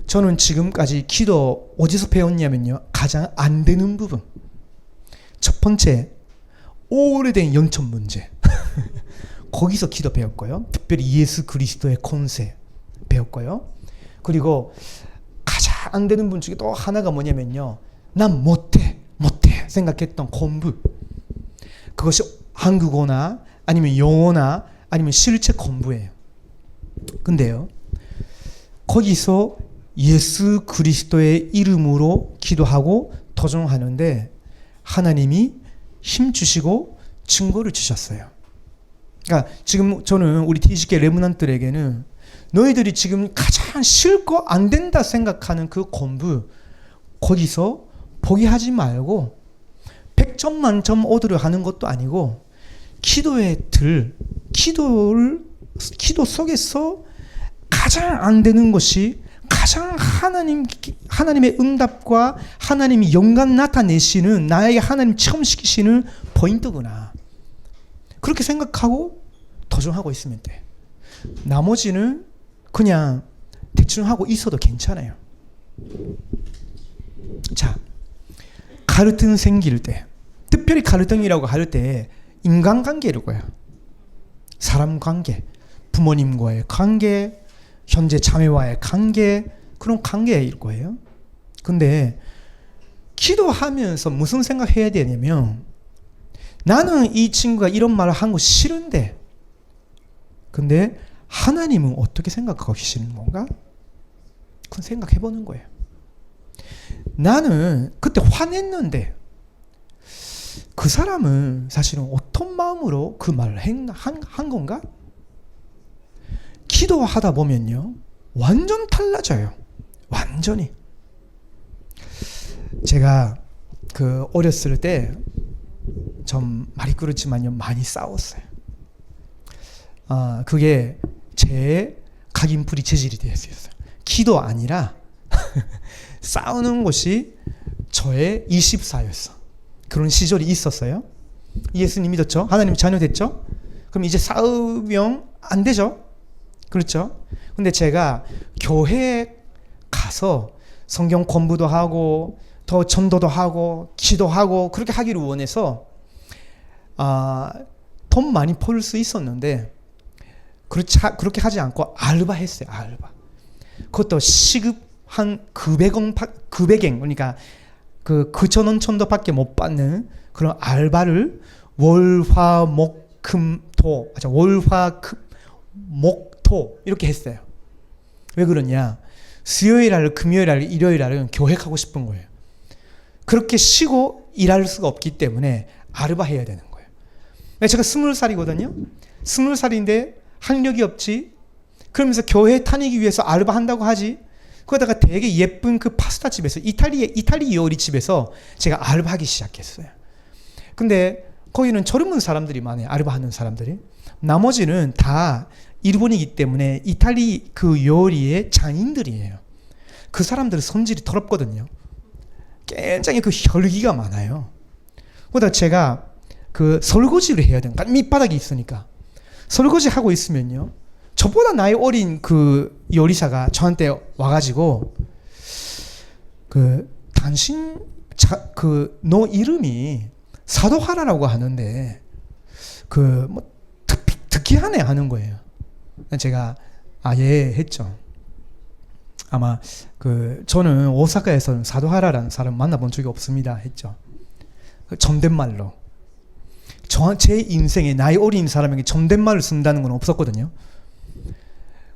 저는 지금까지 기도 어디서 배웠냐면요, 가장 안 되는 부분. 첫 번째, 오래된 영적 문제 거기서 기도 배웠고요. 특별히 예수 그리스도의 권세 배웠고요. 그리고 가장 안 되는 분 중에 또 하나가 뭐냐면요, 난 못해 생각했던 공부, 그것이 한국어나 아니면 영어나 아니면 실제 공부예요. 근데요, 거기서 예수 그리스도의 이름으로 기도하고 도전하는데 하나님이 힘 주시고 증거를 주셨어요. 그러니까 지금 저는 우리 TCK 레므넌트들에게는 너희들이 지금 가장 싫고 안 된다 생각하는 그 공부, 거기서 포기하지 말고 100점 만점 얻으려 하는 것도 아니고 기도 속에서 가장 안 되는 것이 가장 하나님의 응답과 하나님이 영광 나타내시는, 나에게 하나님 체험시키시는 포인트구나. 그렇게 생각하고 도전하고 있으면 돼. 나머지는 그냥 대충 하고 있어도 괜찮아요. 자, 갈등 생길 때, 특별히 갈등이라고 할 때 인간관계로고요. 사람 관계, 부모님과의 관계, 현재 자매와의 관계, 그런 관계일 거예요. 근데 기도하면서 무슨 생각해야 되냐면, 나는 이 친구가 이런 말을 한 거 싫은데, 근데 하나님은 어떻게 생각하고 계시는 건가? 그건 생각해 보는 거예요. 나는 그때 화냈는데 그 사람은 사실은 어떤 마음으로 그 말을 한 건가? 기도하다 보면요, 완전 달라져요. 완전히. 제가 그 어렸을 때 좀 말이 그렇지만요, 많이 싸웠어요. 그게 제 각인풀이 체질이 되었어요. 기도 아니라 싸우는 것이 저의 24였어. 그런 시절이 있었어요. 예수님 믿었죠? 하나님 자녀 됐죠? 그럼 이제 싸우면 안 되죠? 그렇죠? 근데 제가 교회에 가서 성경 공부도 하고 더 전도도 하고 기도하고 그렇게 하기를 원해서 돈 많이 벌 수 있었는데 그렇게 하지 않고 알바했어요. 알바. 그것도 시급 한 900엔, 그러니까 그 9,000원 정도밖에 못 받는 그런 알바를 월화목금토 이렇게 했어요. 왜 그러냐? 수요일 날, 금요일 날, 일요일 날은 교회 가고 싶은 거예요. 그렇게 쉬고 일할 수가 없기 때문에 알바해야 되는 거예요. 제가 20살이거든요. 20살인데 학력이 없지. 그러면서 교회 다니기 위해서 알바한다고 하지. 그러다가 되게 예쁜 그 파스타 집에서, 이탈리 요리 집에서 제가 알바하기 시작했어요. 근데 거기는 젊은 사람들이 많아요. 알바하는 사람들이. 나머지는 다 일본이기 때문에 이탈리 그 요리의 장인들이에요. 그 사람들은 성질이 더럽거든요. 굉장히 그 혈기가 많아요. 그러다 제가 그 설거지를 해야 되는, 밑바닥이 있으니까 설거지 하고 있으면요, 저보다 나이 어린 그 요리사가 저한테 와가지고 당신 너 이름이 사도하라라고 하는데 뭐 특이하네 하는 거예요. 제가 예 했죠. 아마 저는 오사카에서는 사도하라라는 사람 만나본 적이 없습니다 했죠. 존댓말로. 제 인생에 나이 어린 사람에게 존댓말을 쓴다는 건 없었거든요.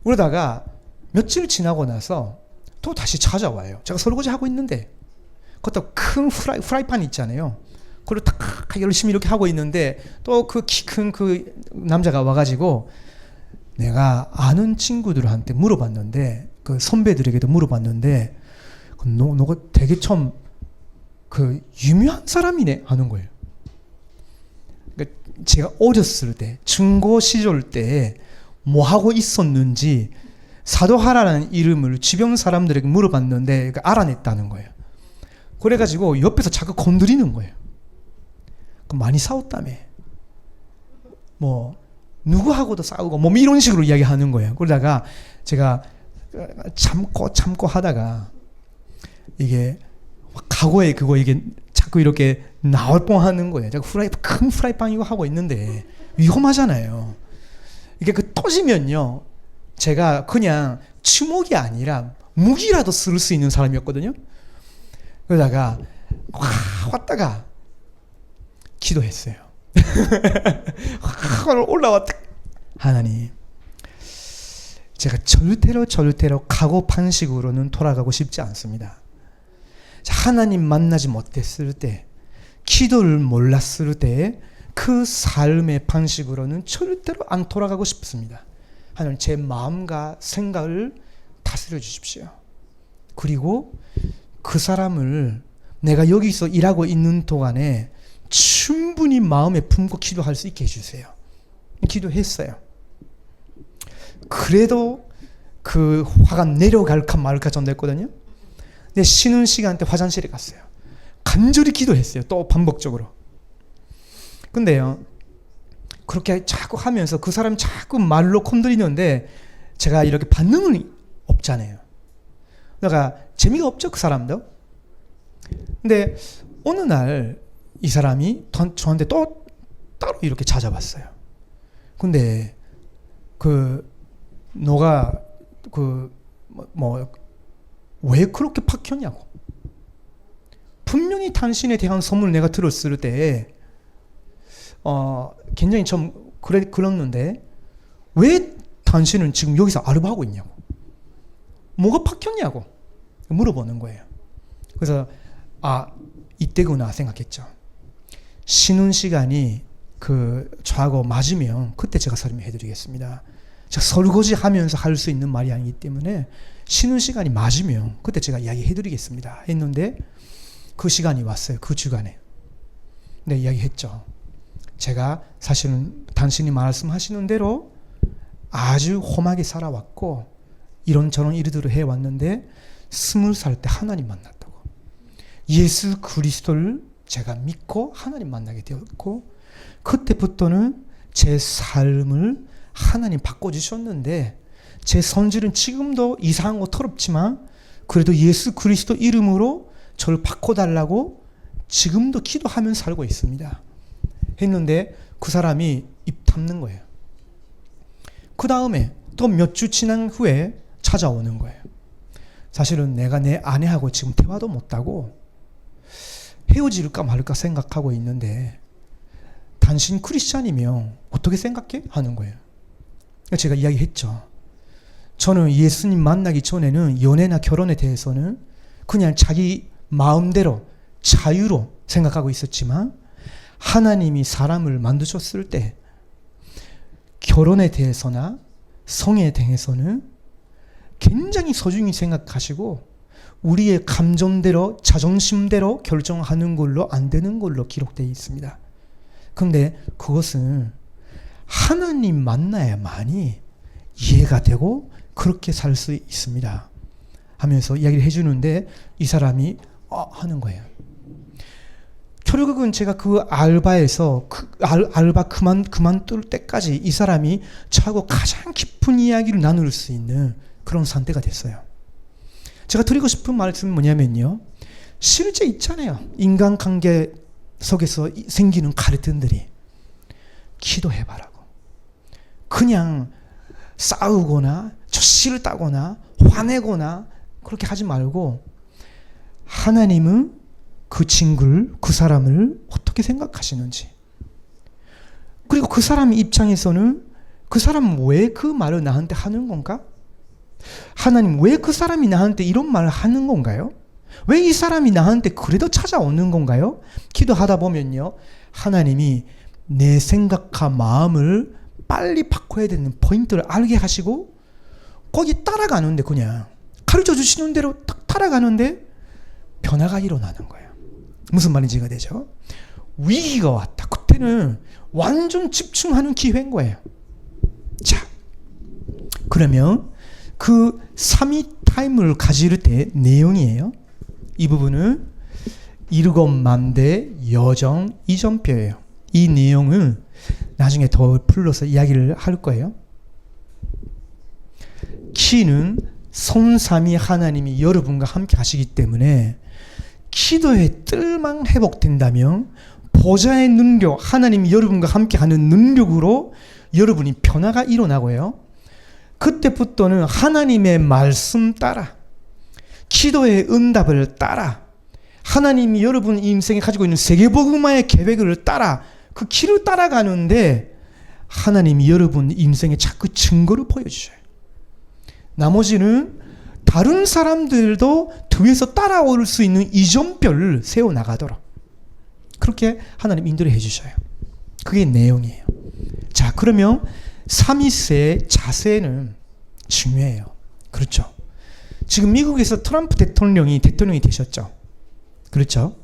그러다가 며칠 지나고 나서 또 다시 찾아와요. 제가 설거지 하고 있는데, 그것도 큰 프라이팬 있잖아요. 그걸 딱 열심히 이렇게 하고 있는데 또 그 키 큰 그 남자가 와가지고, 내가 아는 친구들한테 물어봤는데, 그 선배들에게도 물어봤는데, 너가 되게 좀 유명한 사람이네 하는 거예요. 그러니까 제가 어렸을 때, 중고 시절 때 뭐 하고 있었는지 사도하라는 이름을 주변 사람들에게 물어봤는데 알아냈다는 거예요. 그래가지고 옆에서 자꾸 건드리는 거예요. 그럼 많이 싸웠다며. 뭐 누구하고도 싸우고 뭐 이런 식으로 이야기하는 거예요. 그러다가 제가 참고 하다가 이게 과거에 이게 자꾸 이렇게 나올 뻔하는 거예요. 제가 큰 프라이팬 이거 하고 있는데 위험하잖아요. 이게 그 터지면요, 제가 그냥 추목이 아니라 무기라도 쓸 수 있는 사람이었거든요. 그러다가 왔다가 기도했어요. 올라왔다. 하나님, 제가 절대로 각오 방식으로는 돌아가고 싶지 않습니다. 하나님 만나지 못했을 때, 기도를 몰랐을 때 그 삶의 방식으로는 절대로 안 돌아가고 싶습니다. 하나님, 제 마음과 생각을 다스려 주십시오. 그리고 그 사람을 내가 여기서 일하고 있는 동안에 충분히 마음에 품고 기도할 수 있게 해주세요. 기도했어요. 그래도 그 화가 내려갈까 말까 전됐거든요. 근데 쉬는 시간 때 화장실에 갔어요. 간절히 기도했어요. 또 반복적으로. 근데요, 그렇게 자꾸 하면서 그 사람 자꾸 말로 건드리는데 제가 이렇게 반응은 없잖아요. 그러니까 재미가 없죠, 그 사람도. 근데 어느 날 이 사람이 저한테 또 따로 이렇게 찾아봤어요. 근데 너가 왜 그렇게 바뀌었냐고. 분명히 당신에 대한 소문을 내가 들었을 때 굉장히 좀 그랬는데 왜 당신은 지금 여기서 알바하고 있냐고. 뭐가 바뀌었냐고 물어보는 거예요. 그래서 이때구나 생각했죠. 쉬는 시간이 저하고 맞으면 그때 제가 설명해 드리겠습니다. 제가 설거지 하면서 할 수 있는 말이 아니기 때문에 쉬는 시간이 맞으면 그때 제가 이야기해 드리겠습니다 했는데, 그 시간이 왔어요. 그 주간에. 네, 이야기했죠. 제가 사실은 당신이 말씀하시는 대로 아주 험하게 살아왔고 이런저런 일들을 해왔는데 20살 때 하나님 만났다고. 예수 그리스도를 제가 믿고 하나님 만나게 되었고, 그때부터는 제 삶을 하나님 바꿔주셨는데, 제 성질은 지금도 이상하고 더럽지만 그래도 예수 그리스도 이름으로 저를 바꿔달라고 지금도 기도하면서 살고 있습니다 했는데, 그 사람이 입 닫는 거예요. 그 다음에 또 몇 주 지난 후에 찾아오는 거예요. 사실은 내가 내 아내하고 지금 대화도 못하고 헤어질까 말까 생각하고 있는데 당신 크리스찬이면 어떻게 생각해? 하는 거예요. 제가 이야기했죠. 저는 예수님 만나기 전에는 연애나 결혼에 대해서는 그냥 자기 마음대로 자유로 생각하고 있었지만, 하나님이 사람을 만드셨을 때 결혼에 대해서나 성에 대해서는 굉장히 소중히 생각하시고 우리의 감정대로 자존심대로 결정하는 걸로 안 되는 걸로 기록되어 있습니다. 그런데 그것은 하나님 만나야만이 이해가 되고 그렇게 살 수 있습니다 하면서 이야기를 해주는데, 이 사람이 하는 거예요. 결국은 제가 그 알바에서 알바 그만둘 때까지 이 사람이 저하고 가장 깊은 이야기를 나눌 수 있는 그런 상태가 됐어요. 제가 드리고 싶은 말씀은 뭐냐면요, 실제 있잖아요. 인간관계 속에서 생기는 갈등들이. 기도해봐라고. 그냥 싸우거나 싫다거나 화내거나 그렇게 하지 말고, 하나님은 그 친구를, 그 사람을 어떻게 생각하시는지, 그리고 그 사람 입장에서는 그 사람은 왜 그 말을 나한테 하는 건가? 하나님, 왜 그 사람이 나한테 이런 말을 하는 건가요? 왜 이 사람이 나한테 그래도 찾아오는 건가요? 기도하다 보면요, 하나님이 내 생각과 마음을 빨리 바꿔야 되는 포인트를 알게 하시고 거기 따라가는데, 그냥 가르쳐 주시는 대로 딱 따라가는데 변화가 일어나는 거예요. 무슨 말인지 이해가 되죠? 위기가 왔다. 그때는 완전 집중하는 기회인 거예요. 자, 그러면 그 3위 타임을 가질 때 내용이에요. 이 부분은 7만대 여정 이전표예요. 이 내용은 나중에 더 풀러서 이야기를 할 거예요. 키는 성삼위 하나님이 여러분과 함께 하시기 때문에 기도의 뜰만 회복된다면 보좌의 능력, 하나님이 여러분과 함께하는 능력으로 여러분이 변화가 일어나고요. 그때부터는 하나님의 말씀 따라, 기도의 응답을 따라, 하나님이 여러분 인생에 가지고 있는 세계복음화의 계획을 따라 그 길을 따라가는데 하나님이 여러분 인생에 자꾸 증거를 보여주셔요. 나머지는 다른 사람들도 뒤에서 따라올 수 있는 이정표를 세워나가도록 그렇게 하나님 인도를 해주셔요. 그게 내용이에요. 자, 그러면 삼위세의 자세는 중요해요. 그렇죠? 지금 미국에서 트럼프 대통령이 되셨죠? 그렇죠?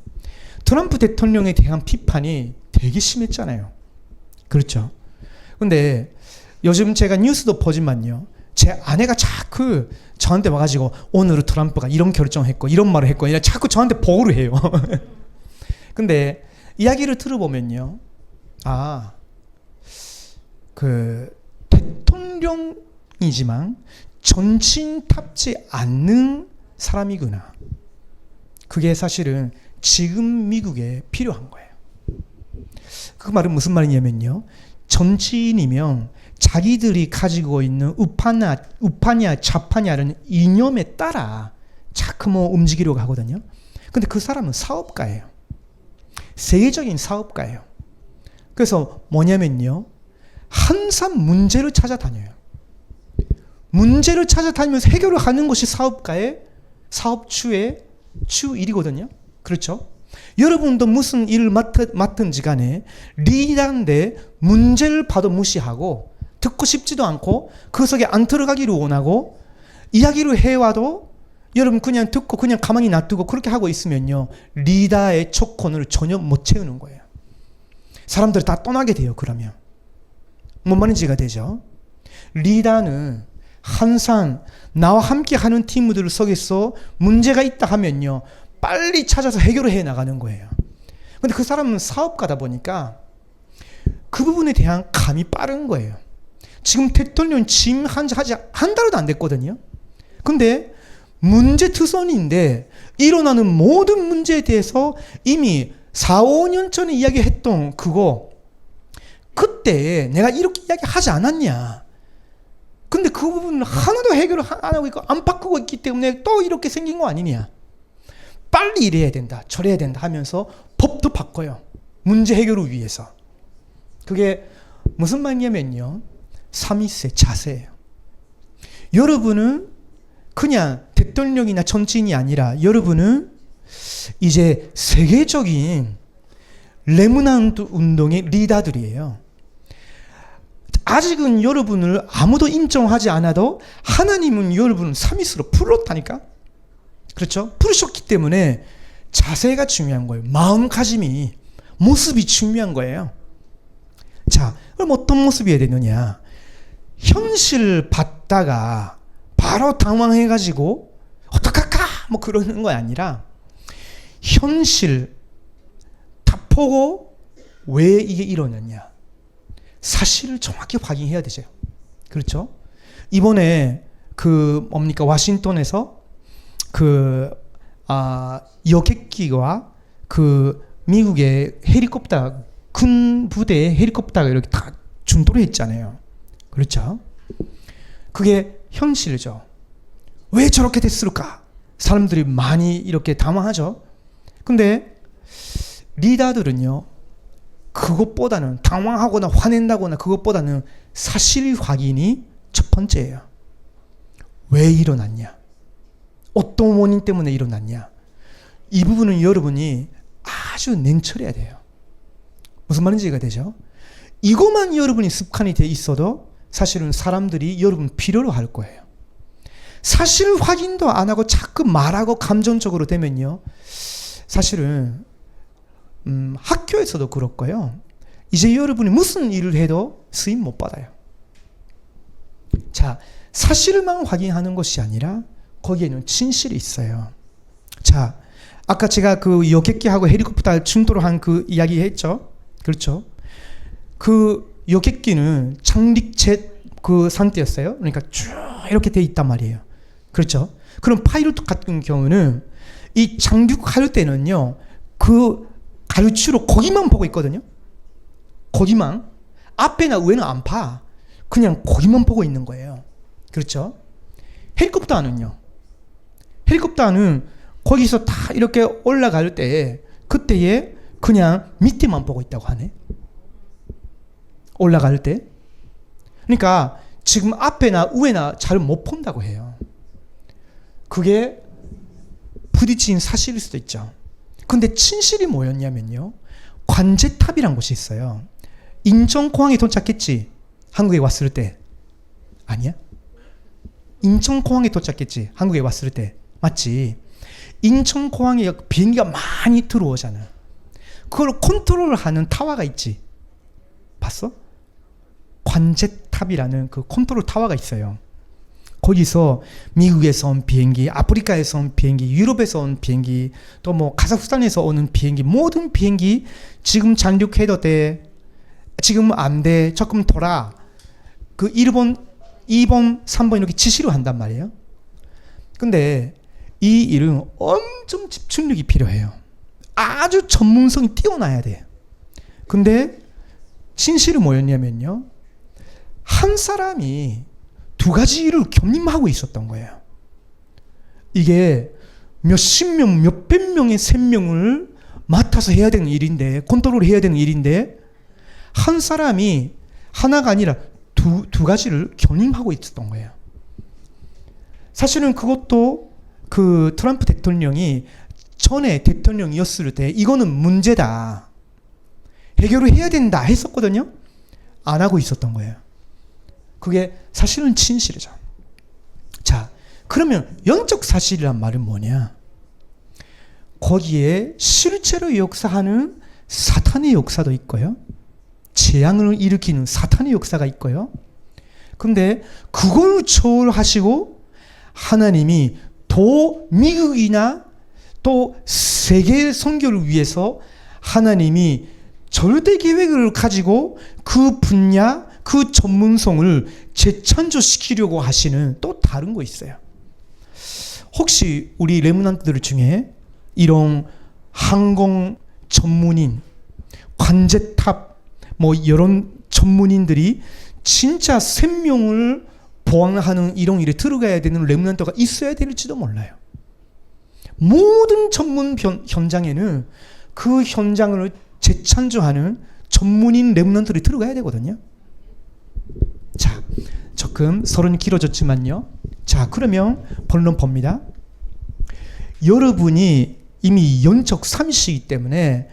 트럼프 대통령에 대한 비판이 되게 심했잖아요. 그렇죠? 근데 요즘 제가 뉴스도 보지만요, 제 아내가 자꾸 저한테 와가지고 오늘은 트럼프가 이런 결정했고 이런 말을 했고 이래 자꾸 저한테 보고를 해요. 근데 이야기를 들어보면요, 그 대통령이지만 정치인답지 않는 사람이구나. 그게 사실은 지금 미국에 필요한 거예요. 그 말은 무슨 말이냐면요, 정치인이면 자기들이 가지고 있는 우파냐 좌파냐라는 이념에 따라 자꾸 움직이려고 하거든요. 근데 그 사람은 사업가예요. 세계적인 사업가예요. 그래서 뭐냐면요, 항상 문제를 찾아다녀요. 문제를 찾아다니면서 해결을 하는 것이 사업가의 사업주의 주 일이거든요. 그렇죠? 여러분도 무슨 일을 맡든지 간에 리더인데 문제를 봐도 무시하고 듣고 싶지도 않고 그 속에 안 들어가기를 원하고 이야기를 해와도 여러분 그냥 듣고 그냥 가만히 놔두고 그렇게 하고 있으면요, 리더의 조건을 전혀 못 채우는 거예요. 사람들이 다 떠나게 돼요. 그러면 뭔 말인지 이해가 되죠? 리더는 항상 나와 함께 하는 팀들 속에서 문제가 있다 하면요, 빨리 찾아서 해결을 해 나가는 거예요. 근데 그 사람은 사업가다 보니까 그 부분에 대한 감이 빠른 거예요. 지금 대통령 취임한 지 한 달도 안 됐거든요. 근데 문제투성인데 일어나는 모든 문제에 대해서 이미 4, 5년 전에 이야기했던 그거, 그때 내가 이렇게 이야기하지 않았냐. 근데 그 부분을 하나도 해결을 안 하고 있고 안 바꾸고 있기 때문에 또 이렇게 생긴 거 아니냐. 빨리 이래야 된다, 저래야 된다 하면서 법도 바꿔요. 문제 해결을 위해서. 그게 무슨 말이냐면요, 삼위세 자세예요. 여러분은 그냥 대통령이나 정치인이 아니라 여러분은 이제 세계적인 레므넌트 운동의 리더들이에요. 아직은 여러분을 아무도 인정하지 않아도 하나님은 여러분을 삼위스로 풀었다니까. 그렇죠? 부르셨기 때문에 자세가 중요한 거예요. 마음가짐이, 모습이 중요한 거예요. 자, 그럼 어떤 모습이어야 되느냐? 현실 봤다가 바로 당황해가지고 어떡할까? 뭐 그러는 거 아니라 현실 다 보고 왜 이게 이러느냐? 사실을 정확히 확인해야 되죠. 그렇죠? 이번에 워싱턴에서 여객기와 미국의 헬리콥터, 군 부대의 헬리콥터가 이렇게 다 충돌을 했잖아요. 그렇죠? 그게 현실이죠. 왜 저렇게 됐을까? 사람들이 많이 이렇게 당황하죠. 근데 리더들은요, 그것보다는 당황하거나 화낸다거나 그것보다는 사실 확인이 첫 번째예요. 왜 일어났냐? 어떤 원인 때문에 일어났냐? 이 부분은 여러분이 아주 냉철해야 돼요. 무슨 말인지 이해가 되죠? 이것만 여러분이 습관이 돼 있어도 사실은 사람들이 여러분 필요로 할 거예요. 사실 확인도 안 하고 자꾸 말하고 감정적으로 되면요, 사실은 학교에서도 그럴 거예요. 이제 여러분이 무슨 일을 해도 수입 못 받아요. 자, 사실만 확인하는 것이 아니라 거기에는 진실이 있어요. 자, 아까 제가 그 여객기하고 헬리콥터 충돌한 그 이야기 했죠. 그렇죠? 그 여객기는 착륙 그 상태였어요. 그러니까 쭉 이렇게 돼 있단 말이에요. 그렇죠? 그럼 파이로트 같은 경우는 이 착륙할 때는요, 그 가르치로 거기만 보고 있거든요. 거기만. 앞에나 위에는 안 봐. 그냥 거기만 보고 있는 거예요. 그렇죠? 헬리콥터는요. 헬리콥터는 거기서 다 이렇게 올라갈 때 그때에 그냥 밑에만 보고 있다고 하네. 올라갈 때. 그러니까 지금 앞에나 위에나 잘 못 본다고 해요. 그게 부딪힌 사실일 수도 있죠. 근데 진실이 뭐였냐면요, 관제탑이란 곳이 있어요. 인천공항에 도착했지? 한국에 왔을 때. 아니야? 인천공항에 도착했지? 한국에 왔을 때. 맞지? 인천공항에 비행기가 많이 들어오잖아. 그걸 컨트롤하는 타워가 있지? 봤어? 관제탑이라는 그 컨트롤 타워가 있어요. 거기서 미국에서 온 비행기, 아프리카에서 온 비행기, 유럽에서 온 비행기, 또 뭐 카자흐스탄에서 오는 비행기, 모든 비행기 지금 착륙해도 돼, 지금 안 돼, 조금 돌아, 그 1번, 2번, 3번 이렇게 지시를 한단 말이에요. 근데 이 일은 엄청 집중력이 필요해요. 아주 전문성이 뛰어나야 돼. 근데 진실은 뭐였냐면요, 한 사람이 두 가지 일을 겸임하고 있었던 거예요. 이게 몇십 명, 몇백 명의 생명을 맡아서 해야 되는 일인데, 컨트롤 해야 되는 일인데, 한 사람이 하나가 아니라 두 가지를 겸임하고 있었던 거예요. 사실은 그것도 그 트럼프 대통령이 전에 대통령이었을 때 이거는 문제다, 해결을 해야 된다 했었거든요. 안 하고 있었던 거예요. 그게 사실은 진실이죠. 자, 그러면 영적 사실이란 말은 뭐냐? 거기에 실제로 역사하는 사탄의 역사도 있고요, 재앙을 일으키는 사탄의 역사가 있고요. 근데 그걸 초월하시고 하나님이 또 미국이나 또 세계 선교를 위해서 하나님이 절대 계획을 가지고 그 분야, 그 전문성을 재창조시키려고 하시는 또 다른 거 있어요. 혹시 우리 레므넌트들 중에 이런 항공 전문인, 관제탑, 뭐 이런 전문인들이 진짜 생명을 보완하는 이런 일에 들어가야 되는 레므넌트가 있어야 될지도 몰라요. 모든 전문 현장에는 그 현장을 재창조하는 전문인 레므넌트들이 들어가야 되거든요. 자, 조금 서론이 길어졌지만요. 자, 그러면 본론 봅니다. 여러분이 이미 영적 삼시이기 때문에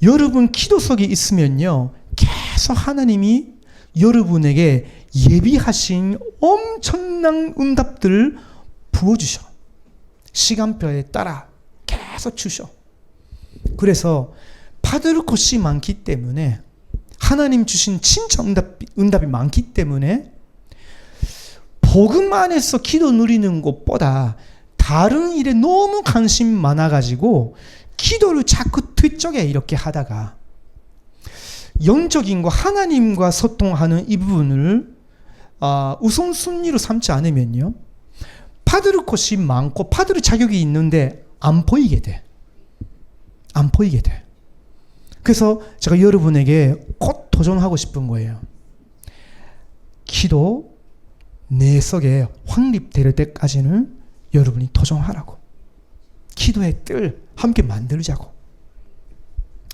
여러분 기도 속에 있으면요, 계속 하나님이 여러분에게 예비하신 엄청난 응답들을 부어주셔. 시간표에 따라 계속 주셔. 그래서 받을 것이 많기 때문에, 하나님 주신 진짜 응답이 많기 때문에 복음 안에서 기도 누리는 것보다 다른 일에 너무 관심 많아가지고 기도를 자꾸 뒤쪽에 이렇게 하다가 영적인 거, 하나님과 소통하는 이 부분을 우선순위로 삼지 않으면요, 받을 것이 많고 받을 자격이 있는데 안 보이게 돼. 안 보이게 돼. 그래서 제가 여러분에게 꼭 도전하고 싶은 거예요. 기도 내 속에 확립될 때까지는 여러분이 도전하라고. 기도의 뜰 함께 만들자고.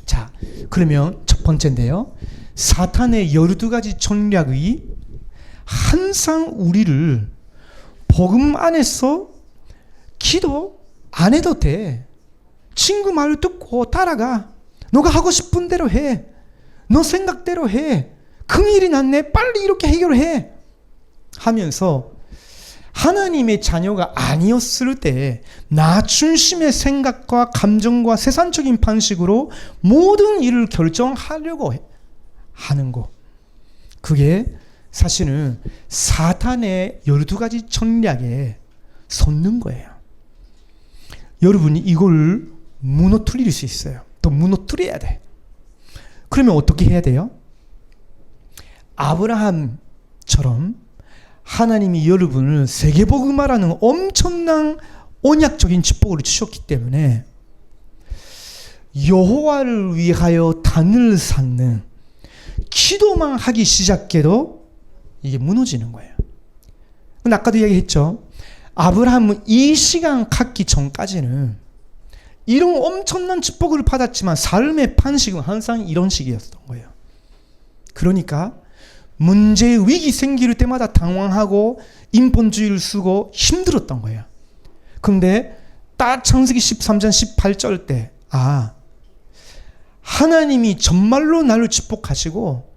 자, 그러면 첫 번째인데요, 사탄의 12가지 전략이 항상 우리를 복음 안에서 기도 안 해도 돼, 친구 말을 듣고 따라가, 너가 하고 싶은 대로 해, 너 생각대로 해, 큰일이 났네, 빨리 이렇게 해결해 하면서 하나님의 자녀가 아니었을 때 나 중심의 생각과 감정과 세상적인 방식으로 모든 일을 결정하려고 하는 거, 그게 사실은 사탄의 12가지 전략에 섰는 거예요. 여러분이 이걸 무너뜨릴 수 있어요. 또 무너뜨려야 돼. 그러면 어떻게 해야 돼요? 아브라함처럼 하나님이 여러분을 세계복음화라는 엄청난 언약적인 축복을 주셨기 때문에 여호와를 위하여 단을 쌓는 기도만 하기 시작해도 이게 무너지는 거예요. 근데 아까도 이야기했죠. 아브라함은 이 시간 갖기 전까지는 이런 엄청난 축복을 받았지만 삶의 판식은 항상 이런 식이었던 거예요. 그러니까 문제 위기 생길 때마다 당황하고 인본주의를 쓰고 힘들었던 거예요. 근데 딱 창세기 13장 18절 때 하나님이 정말로 나를 축복하시고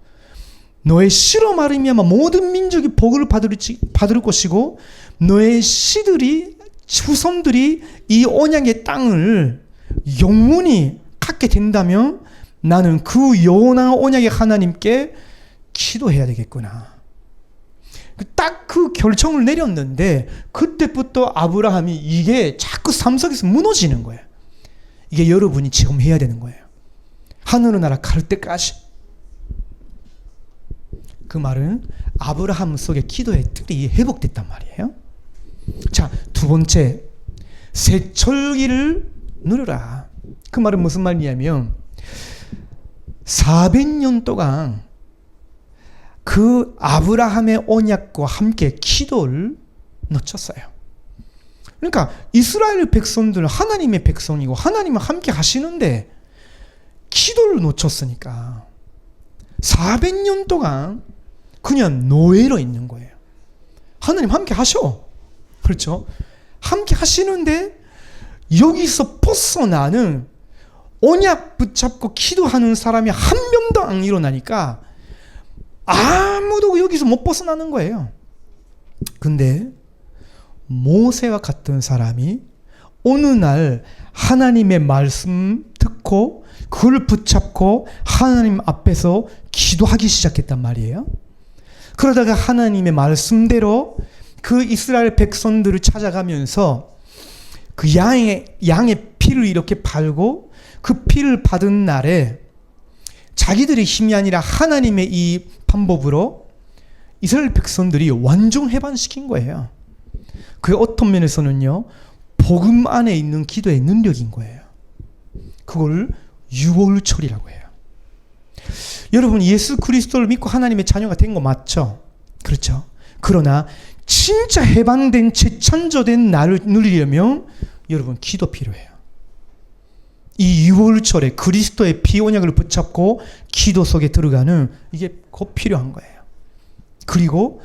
너의 씨로 말미암아 모든 민족이 복을 받을 것이고 너의 후손들이 이 언약의 땅을 영원히 갖게 된다면 나는 그 영원한 언약의 하나님께 기도해야 되겠구나. 딱 그 결정을 내렸는데 그때부터 아브라함이 이게 자꾸 삶 속에서 무너지는 거예요. 이게 여러분이 지금 해야 되는 거예요. 하늘의 나라 갈 때까지. 그 말은 아브라함 속에 기도의 뜰이 회복됐단 말이에요. 자, 두 번째, 새철기를 누려라. 그 말은 무슨 말이냐면 400년 동안 그 아브라함의 언약과 함께 기도를 놓쳤어요. 그러니까 이스라엘 백성들은 하나님의 백성이고 하나님은 함께 하시는데 기도를 놓쳤으니까 400년 동안 그냥 노예로 있는 거예요. 하나님 함께 하셔. 그렇죠? 함께 하시는데 여기서 벗어나는 언약 붙잡고 기도하는 사람이 한 명도 안 일어나니까 아무도 여기서 못 벗어나는 거예요. 근데 모세와 같은 사람이 어느 날 하나님의 말씀 듣고 그걸 붙잡고 하나님 앞에서 기도하기 시작했단 말이에요. 그러다가 하나님의 말씀대로 그 이스라엘 백성들을 찾아가면서 그 양의 피를 이렇게 팔고 그 피를 받은 날에 자기들의 힘이 아니라 하나님의 이 방법으로 이스라엘 백성들이 완전 해방시킨 거예요. 그게 어떤 면에서는요, 복음 안에 있는 기도의 능력인 거예요. 그걸 유월절이라고 해요. 여러분, 예수 그리스도를 믿고 하나님의 자녀가 된 거 맞죠? 그렇죠? 그러나 진짜 해방된 재창조된 날을 누리려면 여러분 기도 필요해요. 이 유월절에 그리스도의 피 언약을 붙잡고 기도 속에 들어가는 이게 꼭 필요한 거예요. 그리고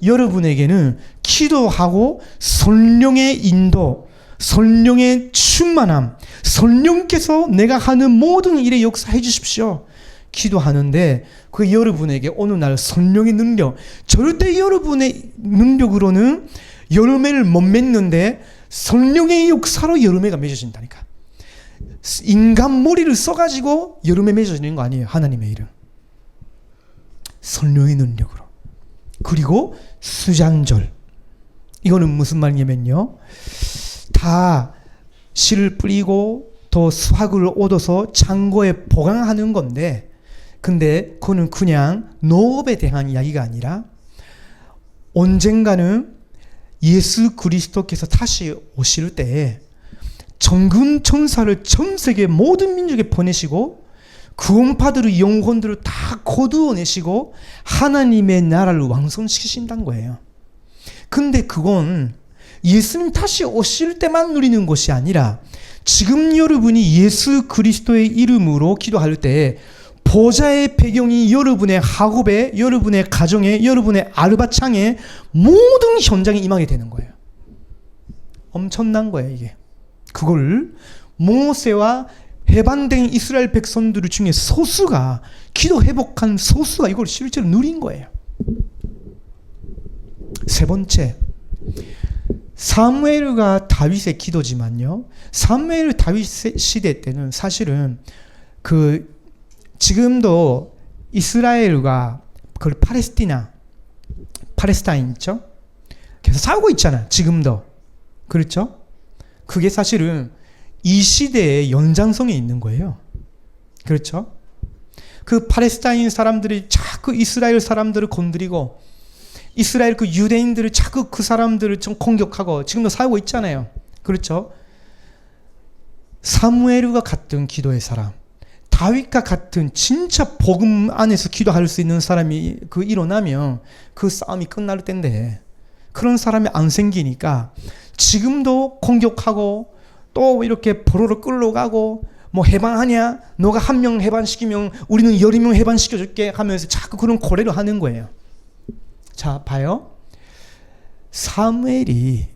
여러분에게는 기도하고 성령의 인도, 성령의 충만함, 성령께서 내가 하는 모든 일에 역사해 주십시오. 기도하는데 그 여러분에게 어느 날 성령의 능력, 절대 여러분의 능력으로는 열매를 못 맺는데 성령의 역사로 열매가 맺어진다니까. 인간 머리를 써가지고 열매 맺어지는 거 아니에요. 하나님의 일은 성령의 능력으로. 그리고 수장절, 이거는 무슨 말이냐면요, 다 씨를 뿌리고 또 수확을 얻어서 창고에 보관하는 건데, 근데 그거는 그냥 농업에 대한 이야기가 아니라 언젠가는 예수 그리스도께서 다시 오실 때에 정금 천사를 전 세계 모든 민족에 보내시고 구원받을 영혼들을 다 거두어내시고 하나님의 나라를 완성시키신다는 거예요. 근데 그건 예수님 다시 오실 때만 누리는 것이 아니라 지금 여러분이 예수 그리스도의 이름으로 기도할 때 보좌의 배경이 여러분의 학업에, 여러분의 가정에, 여러분의 아르바창에 모든 현장에 임하게 되는 거예요. 엄청난 거예요, 이게. 그걸 모세와 해방된 이스라엘 백성들 중에 소수가, 기도 회복한 소수가 이걸 실제로 누린 거예요. 세 번째, 사무엘과 다윗의 기도지만요, 사무엘 다윗 시대 때는 사실은 지금도 이스라엘과 그 팔레스타인 있죠? 계속 싸우고 있잖아, 지금도. 그렇죠? 그게 사실은 이 시대의 연장성에 있는 거예요. 그렇죠? 그 팔레스타인 사람들이 자꾸 이스라엘 사람들을 건드리고 이스라엘 그 유대인들을 자꾸 그 사람들을 좀 공격하고 지금도 살고 있잖아요. 그렇죠? 사무엘과 같은 기도의 사람, 다윗과 같은 진짜 복음 안에서 기도할 수 있는 사람이 그 일어나면 그 싸움이 끝날 텐데 그런 사람이 안 생기니까 지금도 공격하고 또 이렇게 포로로 끌려가고 뭐 해방하냐? 너가 한 명 해방시키면 우리는 10명 해방시켜줄게 하면서 자꾸 그런 고래를 하는 거예요. 자, 봐요. 사무엘이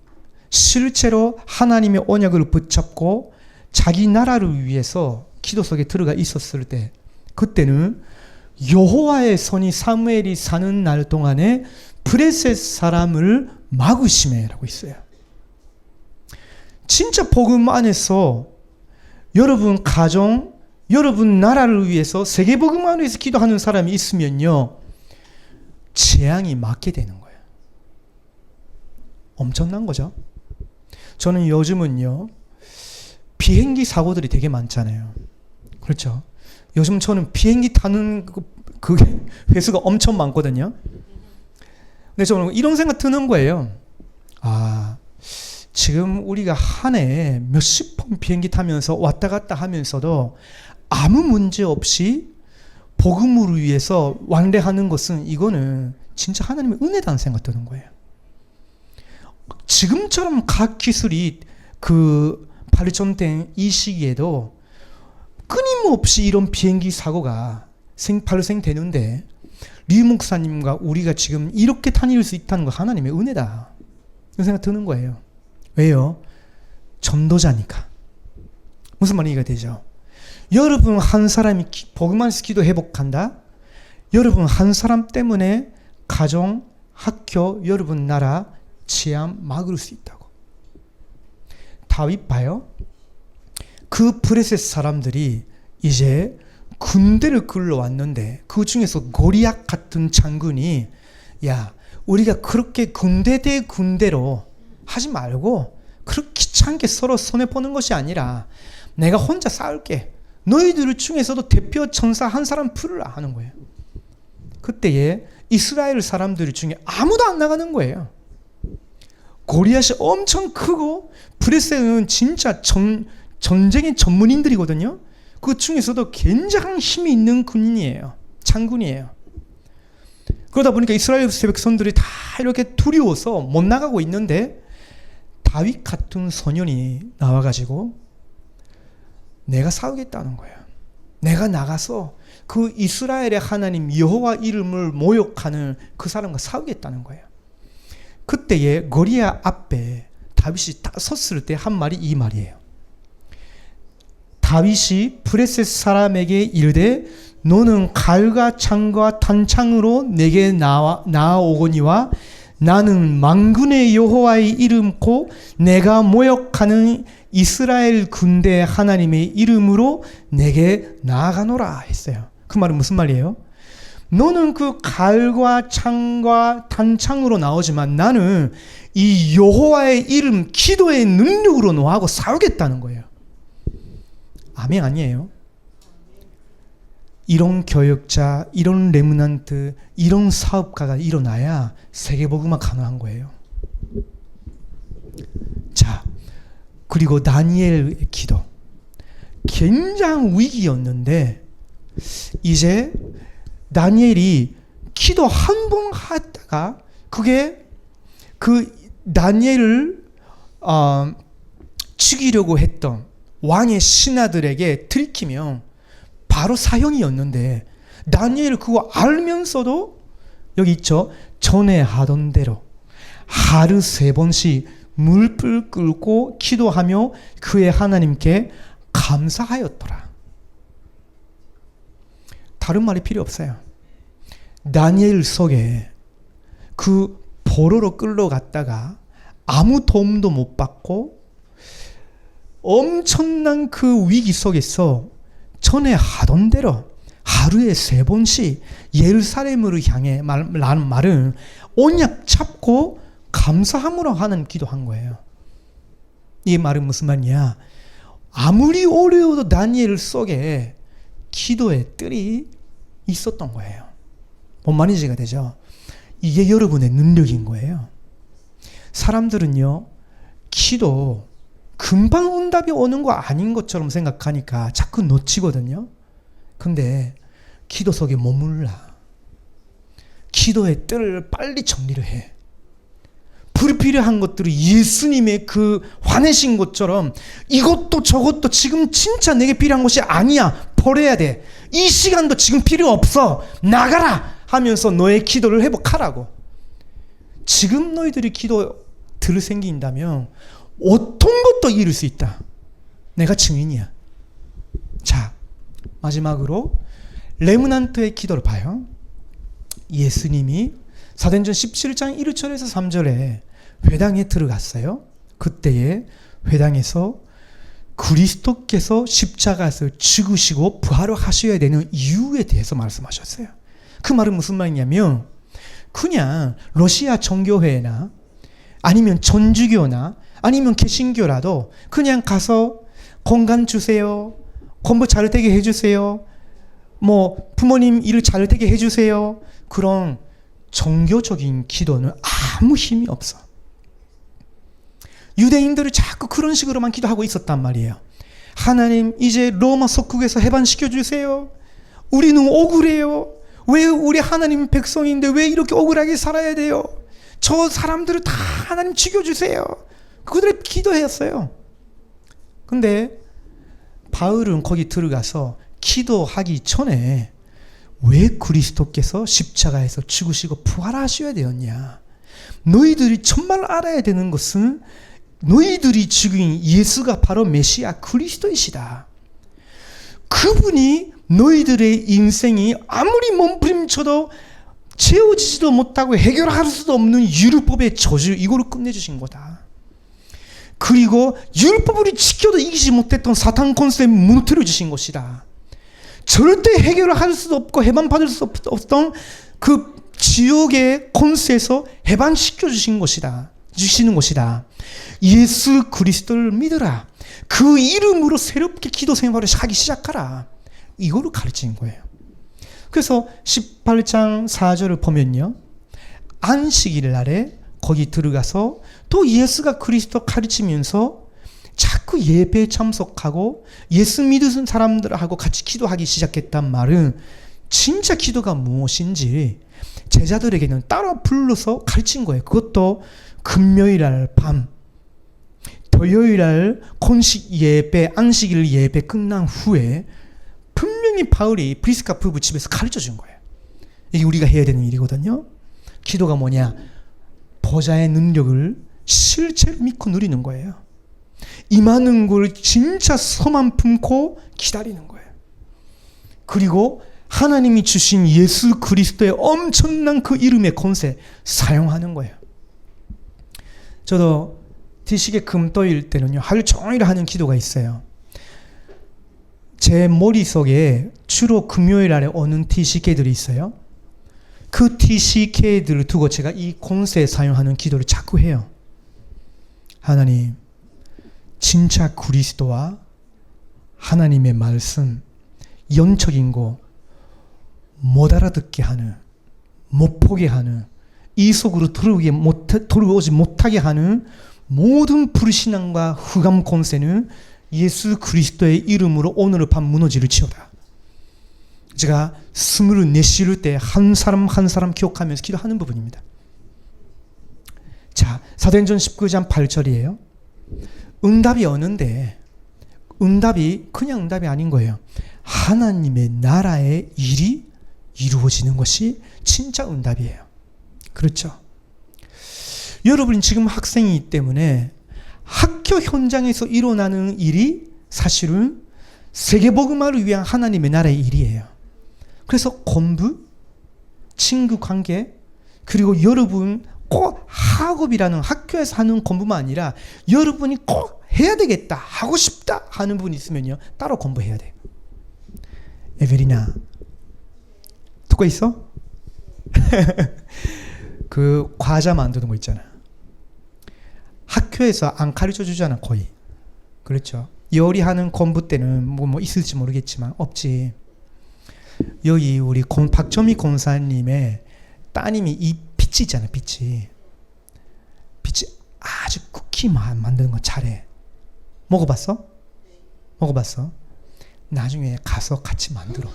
실제로 하나님의 언약을 붙잡고 자기 나라를 위해서 기도 속에 들어가 있었을 때 그때는 여호와의 손이 사무엘이 사는 날 동안에 브레셋 사람을 막으심에라고 있어요. 진짜 복음 안에서 여러분 가정, 여러분 나라를 위해서 세계 복음 안에서 기도하는 사람이 있으면요, 재앙이 맞게 되는 거예요. 엄청난 거죠. 저는 요즘은요, 비행기 사고들이 되게 많잖아요. 그렇죠. 요즘 저는 비행기 타는 그 횟수가 엄청 많거든요. 근데 저는 이런 생각 드는 거예요. 아, 지금 우리가 한 해에 몇십 번 비행기 타면서 왔다 갔다 하면서도 아무 문제 없이 복음을 위해서 왕래하는 것은 이거는 진짜 하나님의 은혜다는 생각 드는 거예요. 지금처럼 각 기술이 그 발전된 이 시기에도 끊임없이 이런 비행기 사고가 발생되는데 리 목사님과 우리가 지금 이렇게 다닐 수 있다는 거 하나님의 은혜다. 이런 생각 드는 거예요. 왜요? 전도자니까. 무슨 말이 이해가 되죠? 여러분 한 사람이 복음 안에서 기도 회복한다? 여러분 한 사람 때문에 가정, 학교, 여러분 나라, 치안 막을 수 있다고. 다윗 봐요. 그 브레셋 사람들이 이제 군대를 끌러왔는데 그 중에서 고리앗 같은 장군이 야, 우리가 그렇게 군대 대 군대로 하지 말고 그렇게 귀찮게 서로 손해보는 것이 아니라 내가 혼자 싸울게. 너희들 중에서도 대표 천사 한 사람 풀으라 하는 거예요. 그때에 이스라엘 사람들 중에 아무도 안 나가는 거예요. 고리앗이 엄청 크고 브레셋은 진짜 전쟁의 전문인들이거든요. 그 중에서도 굉장히 힘이 있는 군인이에요. 장군이에요. 그러다 보니까 이스라엘 백성들이 다 이렇게 두려워서 못 나가고 있는데 다윗 같은 소년이 나와가지고 내가 싸우겠다는 거예요. 내가 나가서 그 이스라엘의 하나님 여호와 이름을 모욕하는 그 사람과 싸우겠다는 거예요. 그때에 고리앗 앞에 다윗이 딱 섰을 때 한 말이 이 말이에요. 다윗이 브레셋 사람에게 이르되 너는 칼과 창과 단창으로 내게 나아오거니와 나는 만군의 여호와의 이름코 내가 모욕하는 이스라엘 군대 하나님의 이름으로 내게 나아가노라 했어요. 그 말은 무슨 말이에요? 너는 그 칼과 창과 단창으로 나오지만 나는 이 여호와의 이름 기도의 능력으로 너하고 싸우겠다는 거예요. 아멘 아니에요? 이런 교역자, 이런 레므넌트, 이런 사업가가 일어나야 세계복음화 가능한 거예요. 자, 그리고 다니엘의 기도. 굉장히 위기였는데 이제 다니엘이 기도 한 번 하다가 그게 그 다니엘을 죽이려고 했던 왕의 신하들에게 들키면 바로 사형이었는데 다니엘은 그거 알면서도 여기 있죠. 전에 하던 대로 하루 3번씩 물불 끓고 기도하며 그의 하나님께 감사하였더라. 다른 말이 필요 없어요. 다니엘 속에 그 포로로 끌려갔다가 아무 도움도 못 받고 엄청난 그 위기 속에서 전에 하던 대로 하루에 3번씩 예루살렘으로 향해 라는 말은 언약 잡고 감사함으로 하는 기도한 거예요. 이 말은 무슨 말이냐? 아무리 어려워도 다니엘 속에 기도의 뜰이 있었던 거예요. 뭔 말인지가 되죠? 이게 여러분의 능력인 거예요. 사람들은요, 기도 금방 응답이 오는 거 아닌 것처럼 생각하니까 자꾸 놓치거든요. 근데 기도 속에 머물라. 기도의 때를 빨리 정리를 해. 불필요한 것들을 예수님의 그 화내신 것처럼 이것도 저것도 지금 진짜 내게 필요한 것이 아니야. 버려야 돼. 이 시간도 지금 필요 없어. 나가라 하면서 너의 기도를 회복하라고. 지금 너희들이 기도 들 생긴다면 어떤 것도 이룰 수 있다. 내가 증인이야. 자, 마지막으로 레므난트의 기도를 봐요. 예수님이 사도행전 17장 1절에서 3절에 회당에 들어갔어요. 그때에 회당에서 그리스도께서 십자가에서 죽으시고 부활하셔야 되는 이유에 대해서 말씀하셨어요. 그 말은 무슨 말이냐면 그냥 러시아 정교회나 아니면 전주교나 아니면 개신교라도 그냥 가서 건강 주세요. 공부 잘 되게 해주세요. 뭐 부모님 일 잘 되게 해주세요. 그런 종교적인 기도는 아무 힘이 없어. 유대인들이 자꾸 그런 식으로만 기도하고 있었단 말이에요. 하나님 이제 로마 속국에서 해방시켜 주세요. 우리는 억울해요. 왜 우리 하나님 백성인데 왜 이렇게 억울하게 살아야 돼요? 저 사람들을 다 하나님 죽여주세요. 그들의 기도했어요. 근데 바울은 거기 들어가서 기도하기 전에 왜 그리스도께서 십자가에서 죽으시고 부활하셔야 되었냐? 너희들이 정말 알아야 되는 것은 너희들이 죽인 예수가 바로 메시아 그리스도이시다. 그분이 너희들의 인생이 아무리 몸부림쳐도 채워지지도 못하고 해결할 수도 없는 율법의 저주 이거를 끝내주신 거다. 그리고 율법을 지켜도 이기지 못했던 사탄 권세를 무너뜨려 주신 것이다. 절대 해결을 할 수도 없고 해방받을 수 없던 그 지옥의 권세에서 해방시켜 주시는 것이다. 예수 그리스도를 믿으라. 그 이름으로 새롭게 기도 생활을 하기 시작하라. 이거를 가르치는 거예요. 그래서 18장 4절을 보면요. 안식일 날에 거기 들어가서 또 예수가 그리스도 가르치면서 자꾸 예배에 참석하고 예수 믿는 사람들하고 같이 기도하기 시작했단 말은 진짜 기도가 무엇인지 제자들에게는 따로 불러서 가르친 거예요. 그것도 금요일 날 밤, 토요일 날 건식 예배, 안식일 예배 끝난 후에 분명히 바울이 브리스카 부부 집에서 가르쳐 준 거예요. 이게 우리가 해야 되는 일이거든요. 기도가 뭐냐? 보좌의 능력을 실제로 믿고 누리는 거예요. 임하는 걸 진짜 소만 품고 기다리는 거예요. 그리고 하나님이 주신 예수 그리스도의 엄청난 그 이름의 권세 사용하는 거예요. 저도 디식의 금토일 때는요, 하루 종일 하는 기도가 있어요. 제 머릿속에 주로 금요일 날에 오는 TCK들이 있어요. 그 TCK들을 두고 제가 이 권세 사용하는 기도를 자꾸 해요. 하나님, 진짜 그리스도와 하나님의 말씀, 영적인 거 못 알아듣게 하는, 못 보게 하는, 이 속으로 들어오지 못하게 하는 모든 불신앙과 흑암 권세는 예수 그리스도의 이름으로 오늘 밤 무너지를지어다. 제가 24시를 때 한 사람 한 사람 기억하면서 기도하는 부분입니다. 자, 사도행전 19장 8절이에요. 응답이 오는데 응답이 그냥 응답이 아닌 거예요. 하나님의 나라의 일이 이루어지는 것이 진짜 응답이에요. 그렇죠? 여러분이 지금 학생이기 때문에 학교 현장에서 일어나는 일이 사실은 세계복음화를 위한 하나님의 나라의 일이에요. 그래서 공부, 친구 관계, 그리고 여러분 꼭 학업이라는 학교에서 하는 공부만 아니라 여러분이 꼭 해야 되겠다, 하고 싶다 하는 분이 있으면요, 따로 공부해야 돼요. 에베리나, 듣고 있어? 그 과자 만드는 거 있잖아. 학교에서 안 가르쳐 주잖아, 거의. 그렇죠? 요리하는 공부 때는 뭐 있을지 모르겠지만 없지. 여기 우리 박점희 권사님의 따님이 이 빛이 있잖아요. 빛이 아주 쿠키 만드는 거 잘해. 먹어봤어? 나중에 가서 같이 만들어.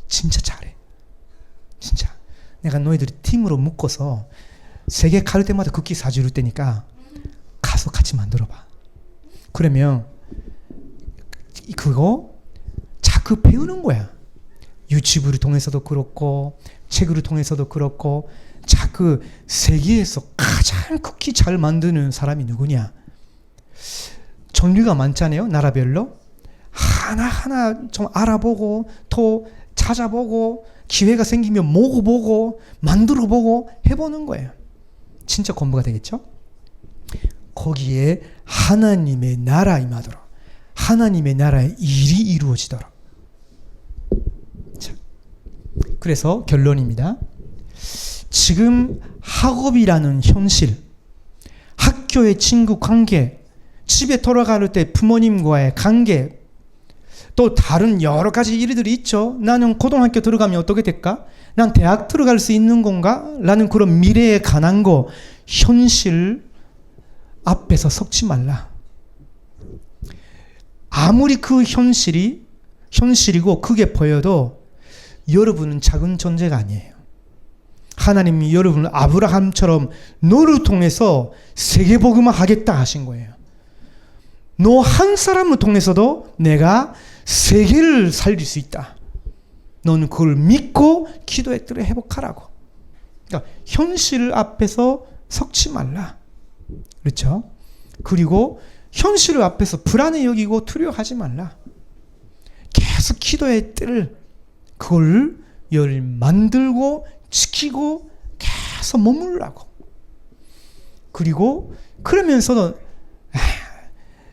진짜 잘해. 진짜. 내가 너희들이 팀으로 묶어서 세계 갈 때마다 쿠키 사줄 테니까 가서 같이 만들어봐. 그러면 그거 자꾸 배우는 거야. 유튜브를 통해서도 그렇고 책을 통해서도 그렇고 자꾸 세계에서 가장 쿠키 잘 만드는 사람이 누구냐? 종류가 많잖아요. 나라별로. 하나하나 좀 알아보고 또 찾아보고 기회가 생기면 먹어보고 만들어보고 해보는 거예요. 진짜 공부가 되겠죠? 거기에 하나님의 나라 임하도록, 하나님의 나라의 일이 이루어지도록. 자, 그래서 결론입니다. 지금 학업이라는 현실, 학교의 친구 관계, 집에 돌아갈 때 부모님과의 관계, 또 다른 여러 가지 일들이 있죠. 나는 고등학교 들어가면 어떻게 될까? 난 대학 들어갈 수 있는 건가? 라는 그런 미래에 관한 거, 현실 앞에서 섞지 말라. 아무리 그 현실이고 크게 보여도 여러분은 작은 존재가 아니에요. 하나님이 여러분을 아브라함처럼 너를 통해서 세계복음을 하겠다 하신 거예요. 너 한 사람을 통해서도 내가 세계를 살릴 수 있다. 너는 그걸 믿고 기도의 뜰을 회복하라고. 그러니까 현실 앞에서 섞지 말라. 그렇죠? 그리고 현실 앞에서 불안해 여기고 두려워하지 말라. 계속 기도의 뜰, 그걸 열 만들고 지키고 계속 머물라고. 그리고 그러면서도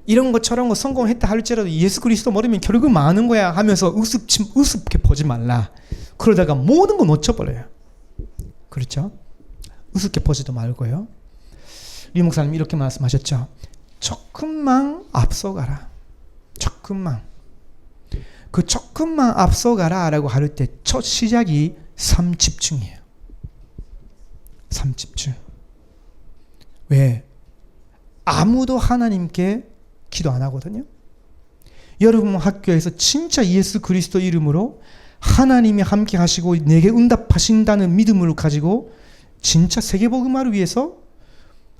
이런 거 저런 거 성공했다 할지라도 예수 그리스도 모르면 결국 망하는 거야 하면서 우습게 보지 말라. 그러다가 모든 거 놓쳐버려요. 그렇죠? 우습게 보지도 말고요. 리 목사님 이렇게 말씀하셨죠. 조금만 앞서가라. 조금만. 그 조금만 앞서가라 라고 할 때 첫 시작이 삼집중이에요. 삼집중. 왜? 아무도 하나님께 기도 안 하거든요. 여러분 학교에서 진짜 예수 그리스도 이름으로 하나님이 함께 하시고 내게 응답하신다는 믿음을 가지고 진짜 세계복음화를 위해서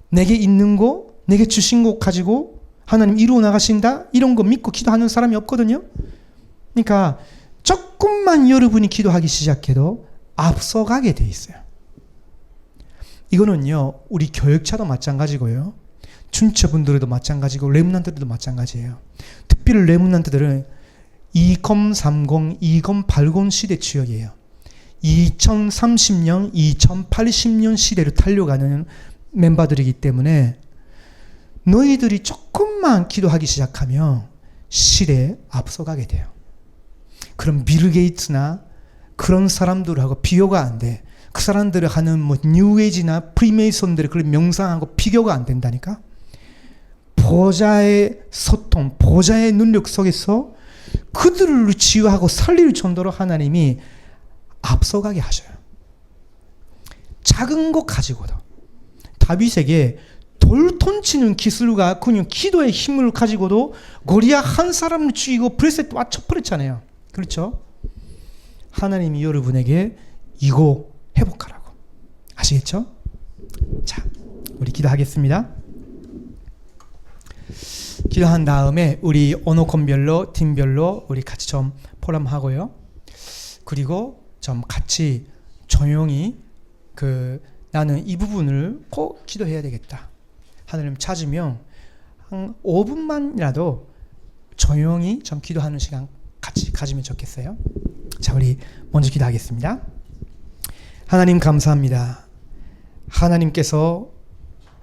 내게 있는 거, 내게 주신 거 가지고 하나님 이루어 나가신다? 이런 거 믿고 기도하는 사람이 없거든요. 그러니까 조금만 여러분이 기도하기 시작해도 앞서가게 돼 있어요. 이거는요, 우리 교육자도 마찬가지고요. 춘처분들도 마찬가지고 렘넌트들도 마찬가지예요. 특별히 렘넌트들은 2030, 2080 시대 추억이에요. 2030년, 2080년 시대로 달려가는 멤버들이기 때문에 너희들이 조금만 기도하기 시작하면 시대에 앞서가게 돼요. 그럼 빌 게이츠나 그런 사람들하고 비교가 안 돼. 그 사람들이 하는 뭐 뉴에이지나 프리메이슨들의 그런 명상하고 비교가 안 된다니까. 보좌의 소통, 보좌의 능력 속에서 그들을 치유하고 살릴 정도로 하나님이 앞서가게 하셔요. 작은 것 가지고도 다윗에게 돌톤 치는 기술과 그냥 기도의 힘을 가지고도 고리앗 한 사람을 죽이고 브레셋 맞춰버렸잖아요. 그렇죠? 하나님이 여러분에게 이거 회복하라고. 아시겠죠? 자, 우리 기도하겠습니다. 기도한 다음에 우리 언어권별로 팀별로 우리 같이 좀 포럼하고요. 그리고 좀 같이 조용히 나는 이 부분을 꼭 기도해야 되겠다. 하나님 찾으면 한 5분만이라도 조용히 좀 기도하는 시간 같이 가지면 좋겠어요. 자, 우리 먼저 기도하겠습니다. 하나님 감사합니다. 하나님께서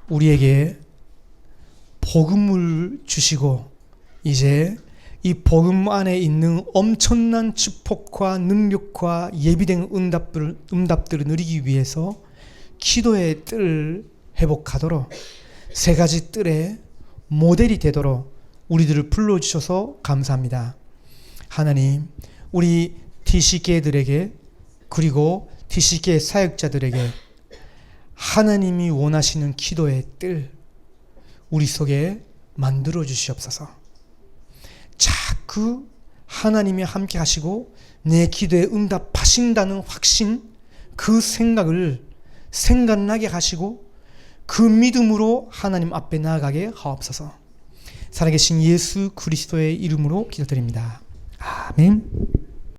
우리에게 복음을 주시고 이제 이 복음 안에 있는 엄청난 축복과 능력과 예비된 응답들을 누리기 위해서 기도의 뜰을 회복하도록 세 가지 뜰의 모델이 되도록 우리들을 불러주셔서 감사합니다. 하나님, 우리 TC계들에게 그리고 TC계 사역자들에게 하나님이 원하시는 기도의 뜰 우리 속에 만들어 주시옵소서. 자꾸 하나님이 함께 하시고 내 기도에 응답하신다는 확신, 그 생각을 생각나게 하시고 그 믿음으로 하나님 앞에 나아가게 하옵소서. 살아계신 예수 그리스도의 이름으로 기도드립니다. 아멘.